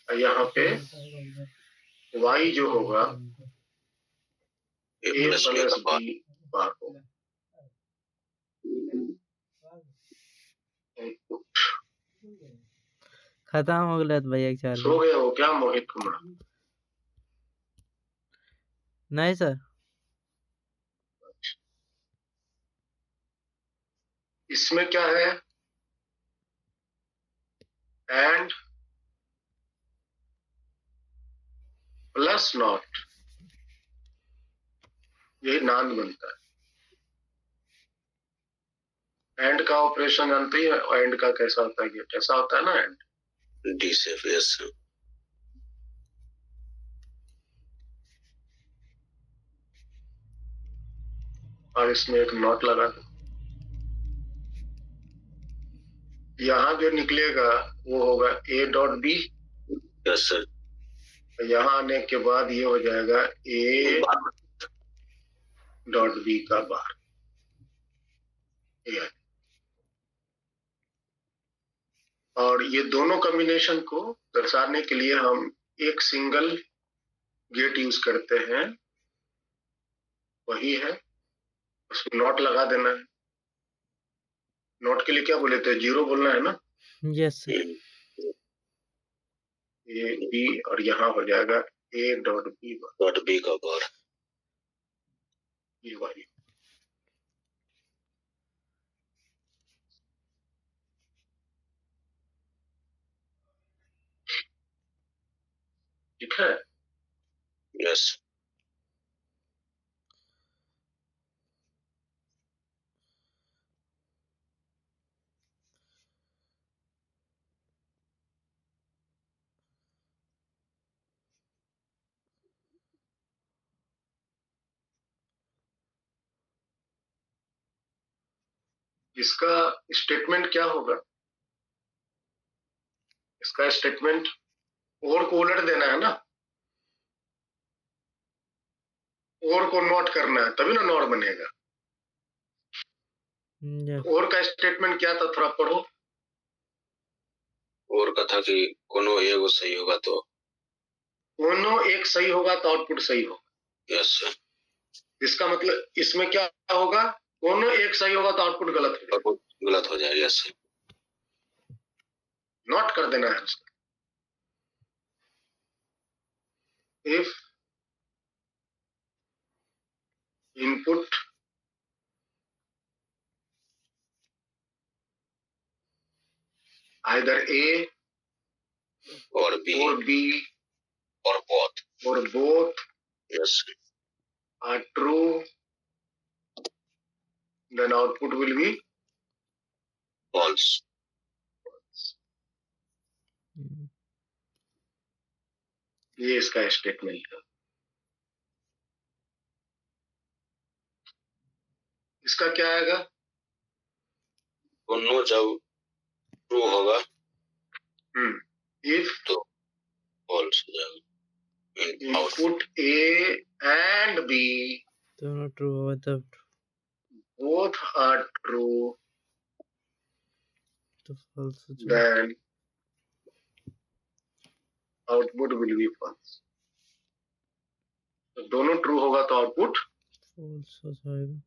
और यहाँ पे वाई जो होगा ए ए प्लस बी प्लस का बार। बी बार होगा। खत्म हो गया तो भैया चार सो गए हो क्या मोहित कुमार? नहीं सर। इसमें क्या है? एंड प्लस नॉट, यही नान बनता है। एंड का ऑपरेशन जानते ही है, एंड का कैसा होता है? ये कैसा होता है ना एंड? डी से एस। और इसमें एक नॉट लगा दो। यहाँ जो निकलेगा वो होगा A dot B. Yes sir. यहाँ आने के बाद ये हो जाएगा ए डॉट बी का बार। और ये दोनों कॉम्बिनेशन को दर्शाने के लिए हम एक सिंगल गेट यूज करते हैं, वही है, उसमें नॉट लगा देना है। नॉट के लिए क्या बोले थे? जीरो बोलना है ना। Yes sir. ए बी और यहाँ हो जाएगा ए डॉट बी का बार। ये वाली। ठीक है। यस। इसका स्टेटमेंट क्या होगा? इसका स्टेटमेंट और को उलट देना है ना, और को नोट करना है, तभी ना नॉट बनेगा। यस। और का स्टेटमेंट क्या था? थोड़ा पढ़ो। और का था कि कोनो एगो सही होगा तो दोनों एक सही होगा तो आउटपुट सही होगा। Yes sir. इसका मतलब इसमें क्या होगा? दोनों एक सही होगा तो आउटपुट गलत हो जाएगा। गलत हो जाएगा। Yes sir. नोट कर देना है उसका। इफ इनपुट either A और बी or B और both or both yes are true, then output will be false. ये इसका स्टेटमेंट है। इसका क्या आएगा? दोनों जब ट्रू होगा इफ तो फॉल्स हो जाएगा। इनपुट A and B दोनों ट्रू होगा तब both are true, तो फॉल्स हो जाएगा। then output will be false. तो दोनों ट्रू होगा तो आउटपुट फॉल्स हो जाएगा।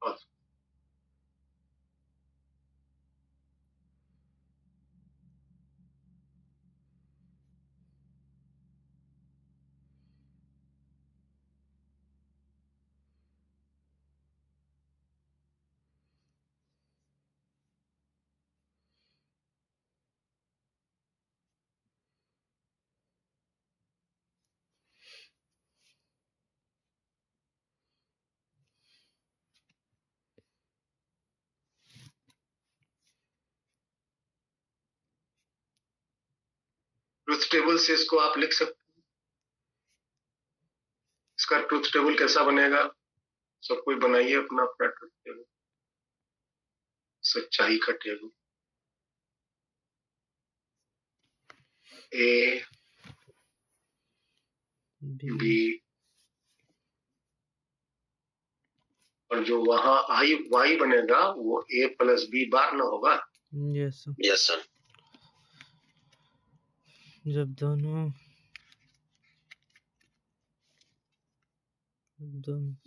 false। ट्रुथ टेबल से इसको आप लिख सकते हैं। इसका ट्रुथ टेबल कैसा बनेगा? सब कोई बनाइए अपना अपना ट्रुथ टेबल, सच्चाई का टेबल। ए बी और जो वहां आई वाई बनेगा वो a प्लस बी बार ना होगा। Yes sir. Yes sir. जब दोनों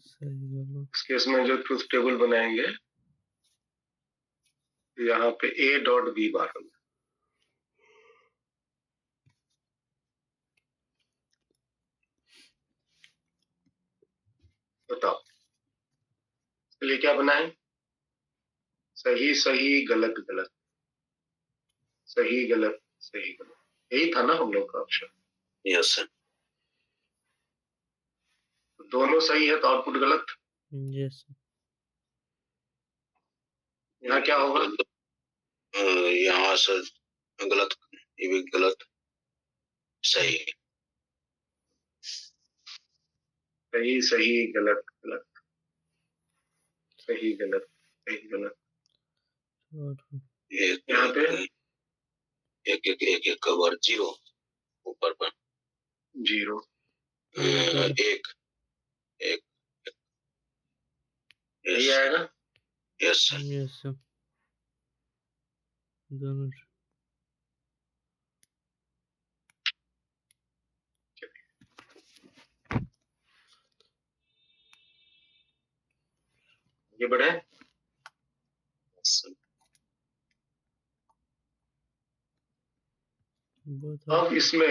सही होगा। इस केस में जो ट्रूथ टेबल बनाएंगे यहाँ पे a डॉट बी बार होगा। बताओ इसके लिए क्या बनाए? सही सही गलत गलत, सही गलत सही गलत, यही था ना हम लोग का ऑप्शन। Yes sir. दोनों सही है तो आउटपुट गलत। Yes sir. यहाँ क्या होगा? यहाँ सर गलत, ये भी गलत, सही। सही सही गलत गलत, सही गलत सही गलत। यहाँ पे एक एक एक एक कवर 0 ऊपर पर 0 एक एक यही आएगा। Yes sir. Yes sir. दोनों ये बढ़े। अब इसमें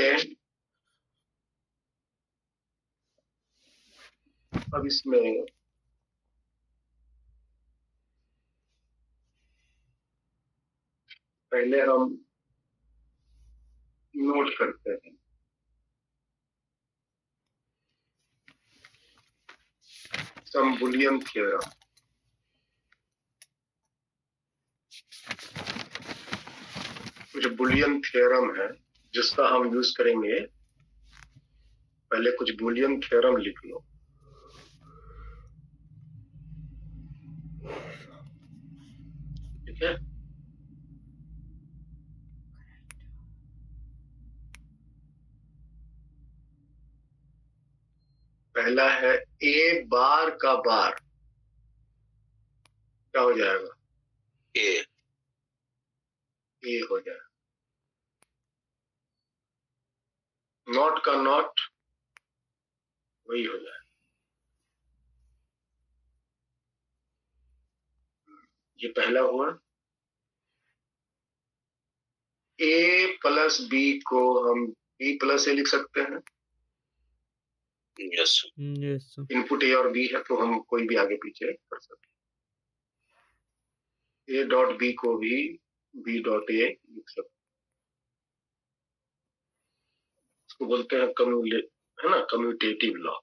पहले हम नोट करते हैं। सम बुलियन थ्योरम। कुछ बुलियन थ्योरम है जिसका हम यूज करेंगे। पहले कुछ बुलियन थ्योरम लिख लो। ठीक है। पहला है a बार का बार क्या हो जाएगा? ए हो जाएगा। नॉट का नॉट वही हो जाएगा। ये पहला हुआ। a प्लस b को हम b प्लस ए लिख सकते हैं। Yes yes sir. Input a और b है तो हम कोई भी आगे पीछे कर सकते हैं। a डॉट b को भी b डॉट a लिख सकते हैं। इसको बोलते हैं है ना, कम्यूटेटिव लॉ।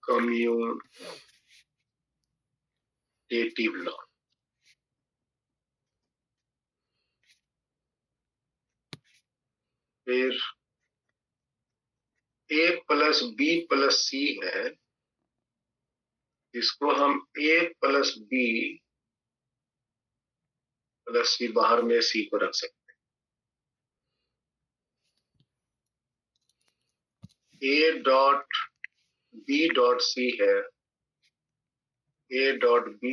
Commutative law. फिर a plus b plus c है, इसको हम a plus b plus c बाहर में c को रख सकते हैं। a dot b dot c है, a dot b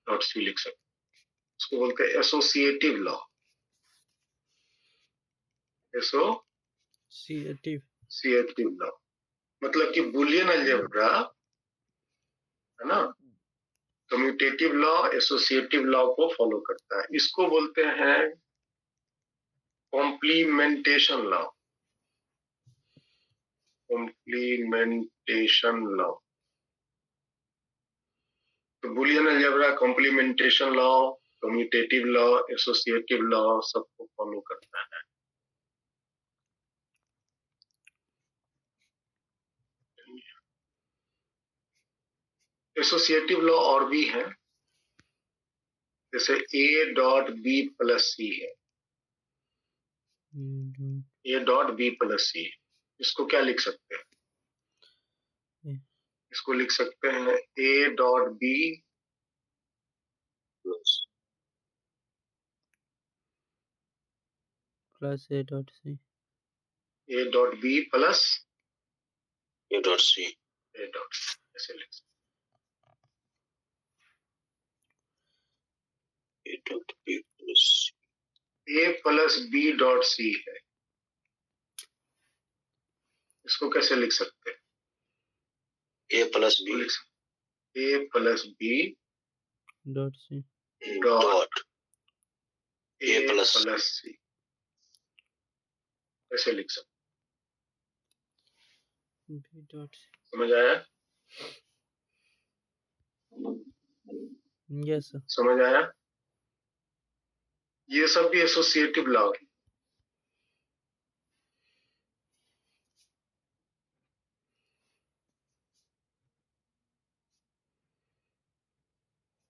dot c लिख सकते हैं। इसको बोलते हैं एसोसिएटिव लॉ। एसोसिएटिव लॉ मतलब कि बुलियन अलजेब्रा है ना, कम्यूटेटिव लॉ एसोसिएटिव लॉ को फॉलो करता है। इसको बोलते हैं कॉम्प्लीमेंटेशन लॉ। Complementation law. तो Boolean algebra complementation law, commutative law, associative law सबको फॉलो करता है। एसोसिएटिव लॉ और भी है, जैसे a dot B plus C है। a dot B plus C, इसको क्या लिख सकते हैं? इसको लिख सकते हैं a dot B plus A dot C. A dot B plus A dot C A dot ऐसे लिख A dot B plus A plus B dot C है, इसको कैसे लिख सकते हैं? A plus B A plus B dot C dot A A plus plus C कैसे लिख सकते? B dot C. समझ आया? Yes sir. समझ आया? ये सब भी एसोसिएटिव लॉ है।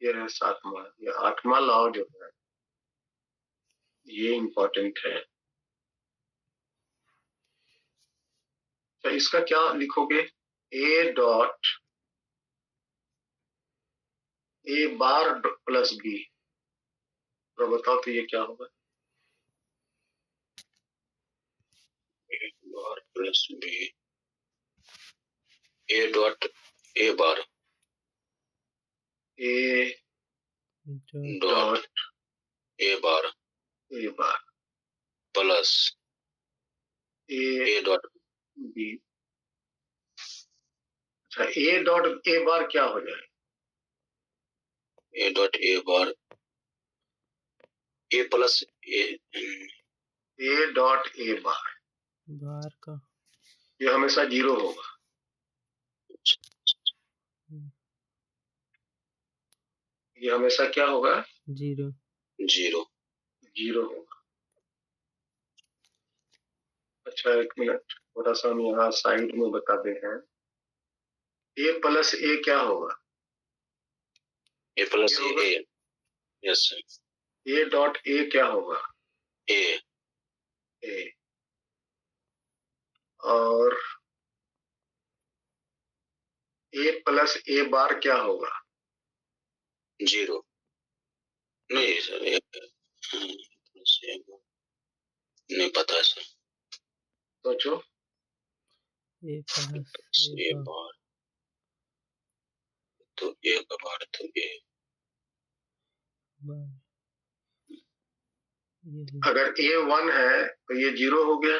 ये है 7वां, ये 8वां लॉ जो है ये इंपॉर्टेंट है। तो इसका क्या लिखोगे? A dot A bar plus B, तो बताओ तो ये क्या होगा? A bar plus B A dot A bar A dot dot A bar plus A dot B. अच्छा, ए डॉट ए बार क्या हो जाए? A dot A bar A plus A dot A bar bar का ये हमेशा 0 होगा। ये हमेशा क्या होगा? 0 0 होगा। अच्छा, एक मिनट, थोड़ा सा हम यहाँ साइड में बताते हैं। ए प्लस ए क्या होगा? ए प्लस ये होगा। ए यस ए डॉट ए क्या होगा? ए और ए प्लस ए बार क्या होगा? 0 नहीं सर नहीं पता है सर। सोचो। ए प्लस ए बार तो ए का बार तो ए बार अगर ए 1 है तो ये 0 हो गया।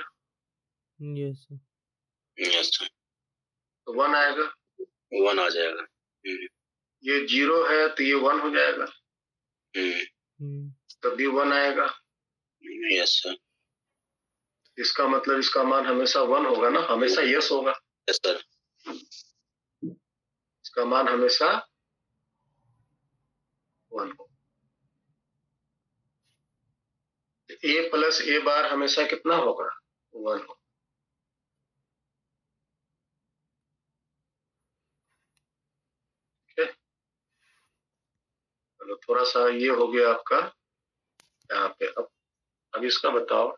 यस यस सर तो 1 आएगा। 1 आ जाएगा। ये 0 है तो ये 1 हो जाएगा, तभी 1 आएगा। यस सर इसका मतलब इसका मान हमेशा 1 होगा ना, हमेशा यस होगा। यस सर इसका मान हमेशा 1 होगा। ए प्लस ए बार हमेशा कितना होगा? 1 होगा। ठीक है, चलो थोड़ा सा ये हो गया आपका यहाँ पे। अब इसका बताओ।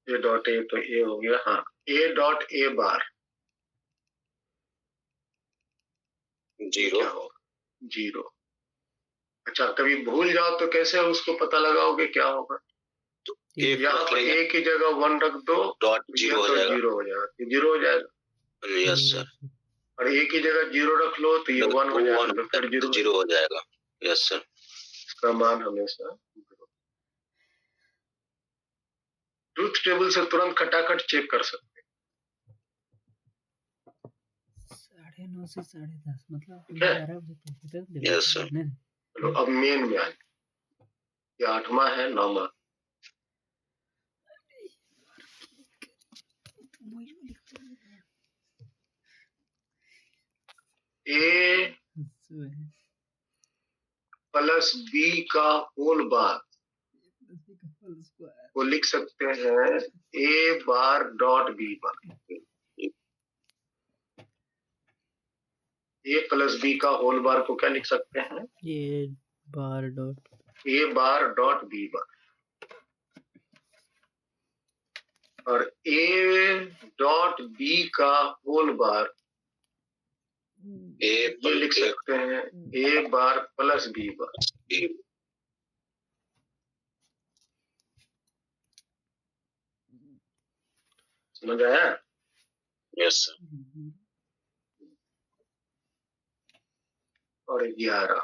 ए डॉट ए तो ए हो गया। हाँ, ए डॉट ए बार 0 क्या होगा? 0। अच्छा, कभी भूल जाओ तो कैसे उसको पता लगाओगे क्या होगा? यहाँ पर ए की जगह 1 रख दो, डॉट 0 हो जाएगा। 0 हो जाएगा, 0 हो जाएगा। यस सर और ए की जगह 0 रख लो तो ये 1 हो जाएगा, तो फिर 0 हो जाएगा। यस सर इसका मान हमेशा ट्रूथ टेबल से तुरंत खटाखट चेक कर सकते हैं। 9:30 से 10:30 मतलब ठीक है? 11 बजे तक। यस सर चलो अब मेन में आए। ये 8वां है, 9वां। ए प्लस बी का होल बार को लिख सकते हैं ए bar dot B bar. A plus B का होल बार को क्या लिख सकते हैं? ए बार डॉट बी बार। और ए डॉट बी का होल बार ये लिख सकते हैं ए बार प्लस बी बार। समझ आया? Yes sir. और 11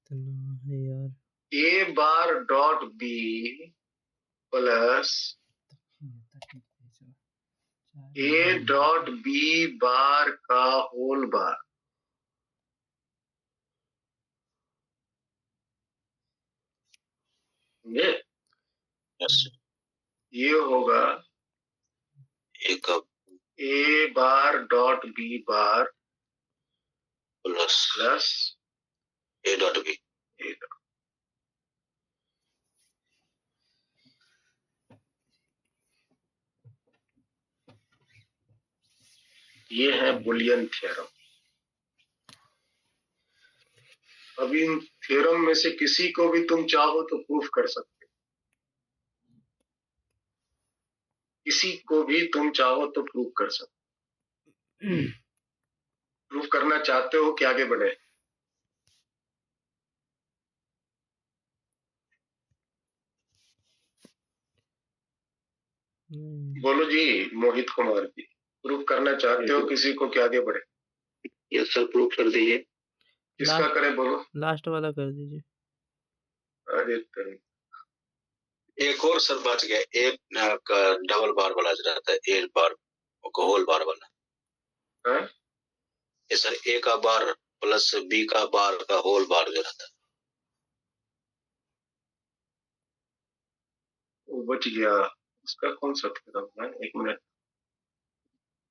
कितना है यार? A bar dot B plus A dot B bar का होल बार। समझे? यस ये होगा एक A bar dot B bar plus plus A dot B. A dot. ये है बुलियन थ्योरम। अब इन थ्योरम में से किसी को भी तुम चाहो तो प्रूफ कर सकते हो, किसी को भी तुम चाहो तो प्रूफ कर सकते हो। प्रूफ करना चाहते हो कि आगे बढ़े? बोलो जी मोहित कुमार जी, प्रूफ करना चाहते हो किसी को कि आगे बढ़े? यस सर प्रूफ कर दीजिए। किसका करें बोलो? लास्ट वाला कर दीजिए। अरे तेरी। एक और सर बच गया, ए का डबल बार वाला जो रहता है, ए बार होल बार वाला। हाँ? ये सर ए का बार प्लस बी का बार का होल बार जो रहता है। वो बच गया। उसका कौन सा थ्योरम है? एक मिनट,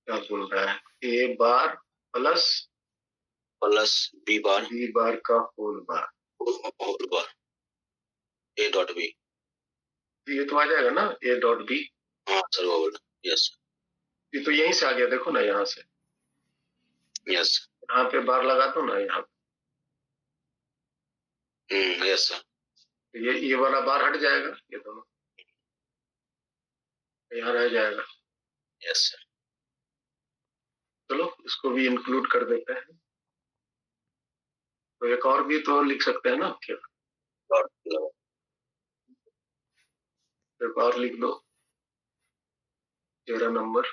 क्या बोल रहा है? A bar plus B bar का whole bar A dot B. ये तो आ जाएगा ना ए डॉट बी। हाँ सर वो बोल। यस ये तो यहीं से आ गया, देखो ना यहाँ से। यस यहाँ पे बार लगा दो ना यहाँ पे। Yes sir. ये वाला बार हट जाएगा, ये दोनों यहाँ रह जाएगा। Yes sir. चलो इसको भी इंक्लूड कर देते हैं। तो एक और भी तो लिख सकते हैं ना, क्या? एक और लिख दो, 13 नंबर।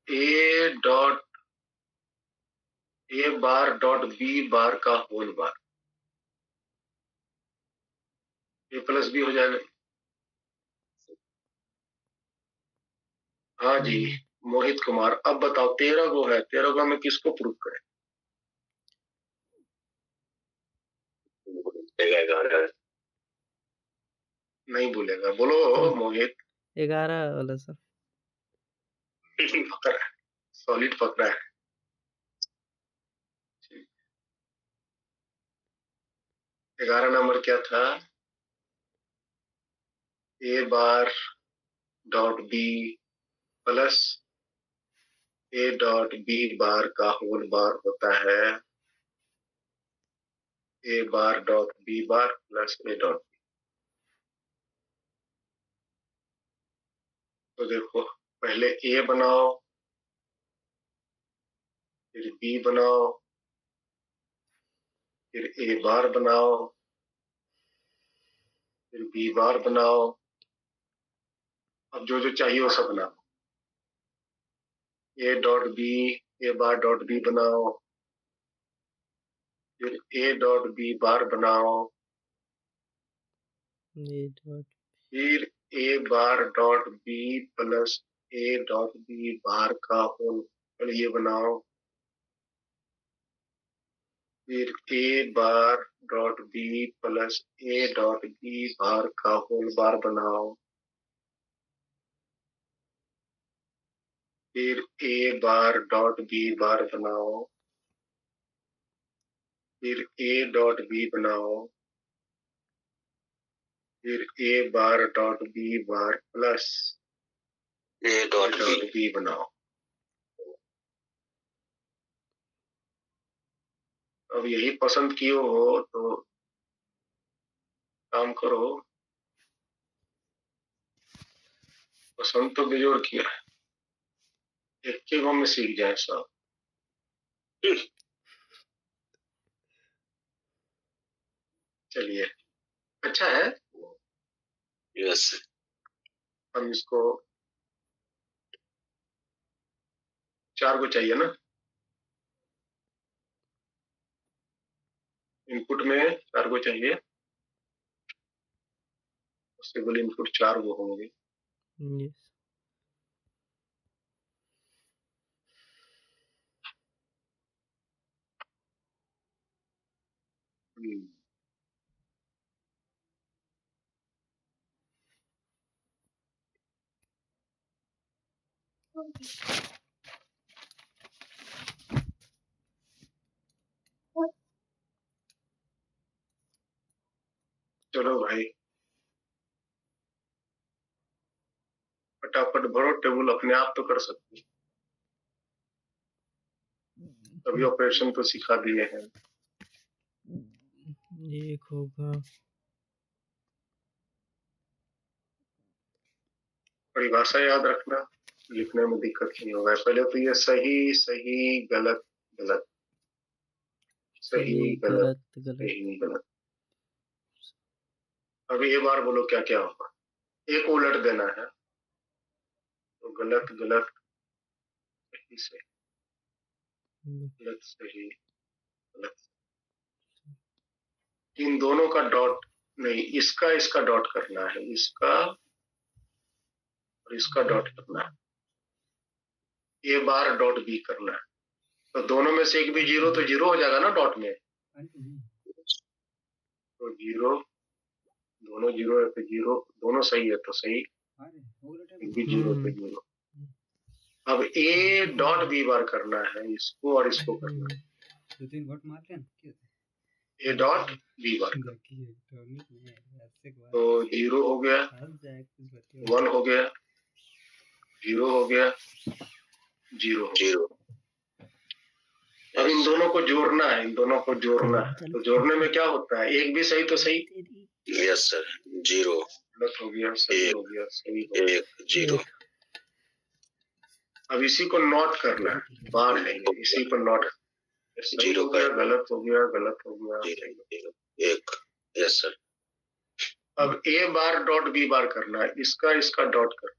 ए बार डॉट बी बार का whole bar, A plus B हो जाएगा। हाँ जी मोहित कुमार, अब बताओ 13 गो है, 13 गो में किसको प्रूफ करें? नहीं बोलेगा, बोलो मोहित। 11 वाला सर। पकड़ा है, सॉलिड पकड़ा है। 11 नंबर क्या था? A bar dot B plus A dot B bar का होल बार होता है A bar dot B bar plus A dot B. तो देखो पहले ए बनाओ, फिर बी बनाओ, फिर ए बार बनाओ, फिर बी बार बनाओ। अब जो जो चाहिए वो सब बनाओ। A dot B, A bar dot B बनाओ, फिर ए डॉट बी बार बनाओ, फिर A bar dot B plus A dot B bar का होल ये बनाओ, फिर A bar dot B plus A dot B bar का होल बार बनाओ, फिर A bar dot B bar बनाओ, फिर ए डॉट बी बनाओ, फिर A bar dot B bar plus A dot B बनाओ। अब यही पसंद किए हो तो काम करो, पसंद तो बेजोड़ किया है। एक के गो में सीख जाए सब। चलिए, अच्छा है। यस हम इसको 4 को चाहिए ना, इनपुट में 4 को चाहिए, पॉसिबल इनपुट 4 को होंगे। यस चलो भाई, फटाफट भरो, टेबल अपने आप तो कर सकते हैं, सभी ऑपरेशन तो सिखा दिए हैं। एक होगा परिभाषा याद रखना, लिखने में दिक्कत नहीं होगा। पहले तो ये सही सही गलत गलत, सही गलत गलत सही गलत। अब ये बार बोलो क्या क्या होगा। एक उलट देना है तो गलत गलत सही सही, गलत सही गलत। इन दोनों का डॉट नहीं, इसका इसका डॉट करना है, इसका और इसका डॉट करना है, ए बार डॉट बी करना है। तो दोनों में से एक भी जीरो तो जीरो हो जाएगा ना डॉट में, तो जीरो, दोनों जीरो है तो जीरो, दोनों सही है तो सही, एक भी जीरो तो जीरो। अब ए डॉट बी बार करना है, इसको और इसको करना है, ए डॉट बी बार, तो जीरो हो गया, 1 हो गया, जीरो हो गया, जीरो हो गया। जीरो। अब इन दोनों को जोड़ना है, इन दोनों को जोड़ना है। तो जोड़ने में क्या होता है, एक भी सही तो सही, यस सर, जीरो गलत हो गया, सही हो गया, सही हो गया, 1 जीरो। अब इसी को नोट करना है, बार नहीं, इसी पर नोट, सही हो गया, गलत हो गया, गलत हो गया, सही हो गया, 1 यस सर। अब ए बार डॉट बी बार करना है, इसका इसका डॉट कर,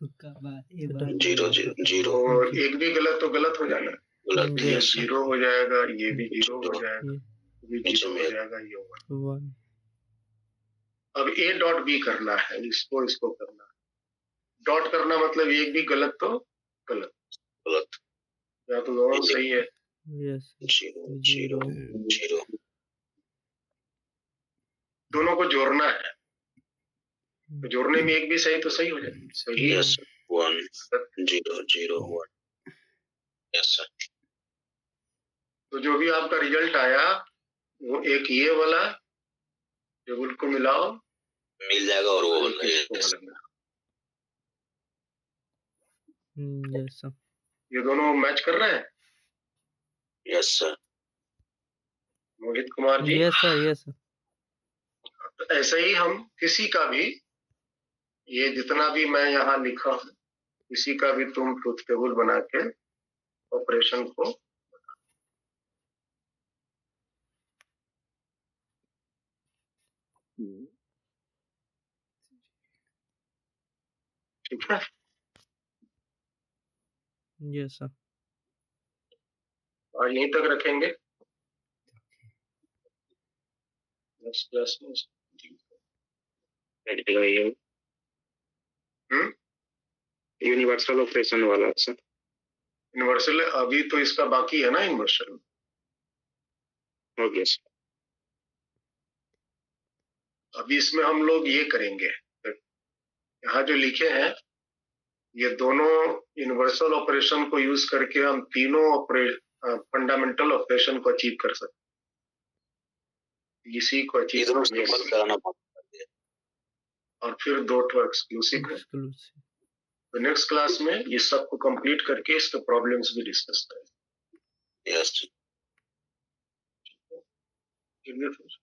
जीरो जीरो जीरो, और एक भी गलत तो गलत हो जाना, गलत ये यस जीरो हो जाएगा, ये भी जीरो हो जाएगा, ये भी जीरो हो में जाएगा, ये होगा। 1 अब ए डॉट बी करना है, इसको इसको करना है। डॉट करना मतलब एक भी गलत तो गलत, गलत, या तो दोनों सही है, यस जीरो जीरो जीरो। दोनों को जोड़ना है, तो जोड़ने में एक भी सही तो सही हो जाएगा, सही है, यस 1 0 0 1 यस सर। तो जो भी आपका रिजल्ट आया वो एक ये वाला टेबल को मिलाओ, मिल जाएगा, और वो वाला यस सर। ये दोनों मैच कर रहे हैं, yes sir. Mohit Kumar ji. Yes sir, yes sir. तो ऐसे ही हम किसी का भी, ये जितना भी मैं यहाँ लिखा हूँ, किसी का भी तुम ट्रूथ टेबल बना के ऑपरेशन को ठीक है। Yes sir. और यहीं तक रखेंगे नेक्स्ट क्लास में। यूनिवर्सल ऑपरेशन वाला सर। यूनिवर्सल अभी तो इसका बाकी है ना, यूनिवर्सल। Okay sir. अभी इसमें हम लोग ये करेंगे, यहाँ जो लिखे हैं ये दोनों यूनिवर्सल ऑपरेशन को यूज करके हम तीनों फंडामेंटल ऑपरेशन को अचीव कर सकते हैं, इसी को अचीव कराना पड़ता है, और फिर 2 एक्सक्लूसिव है। तो नेक्स्ट क्लास में ये सब को कंप्लीट करके इसके प्रॉब्लम्स भी डिस्कस करेंगे। यस। चलिए फिर।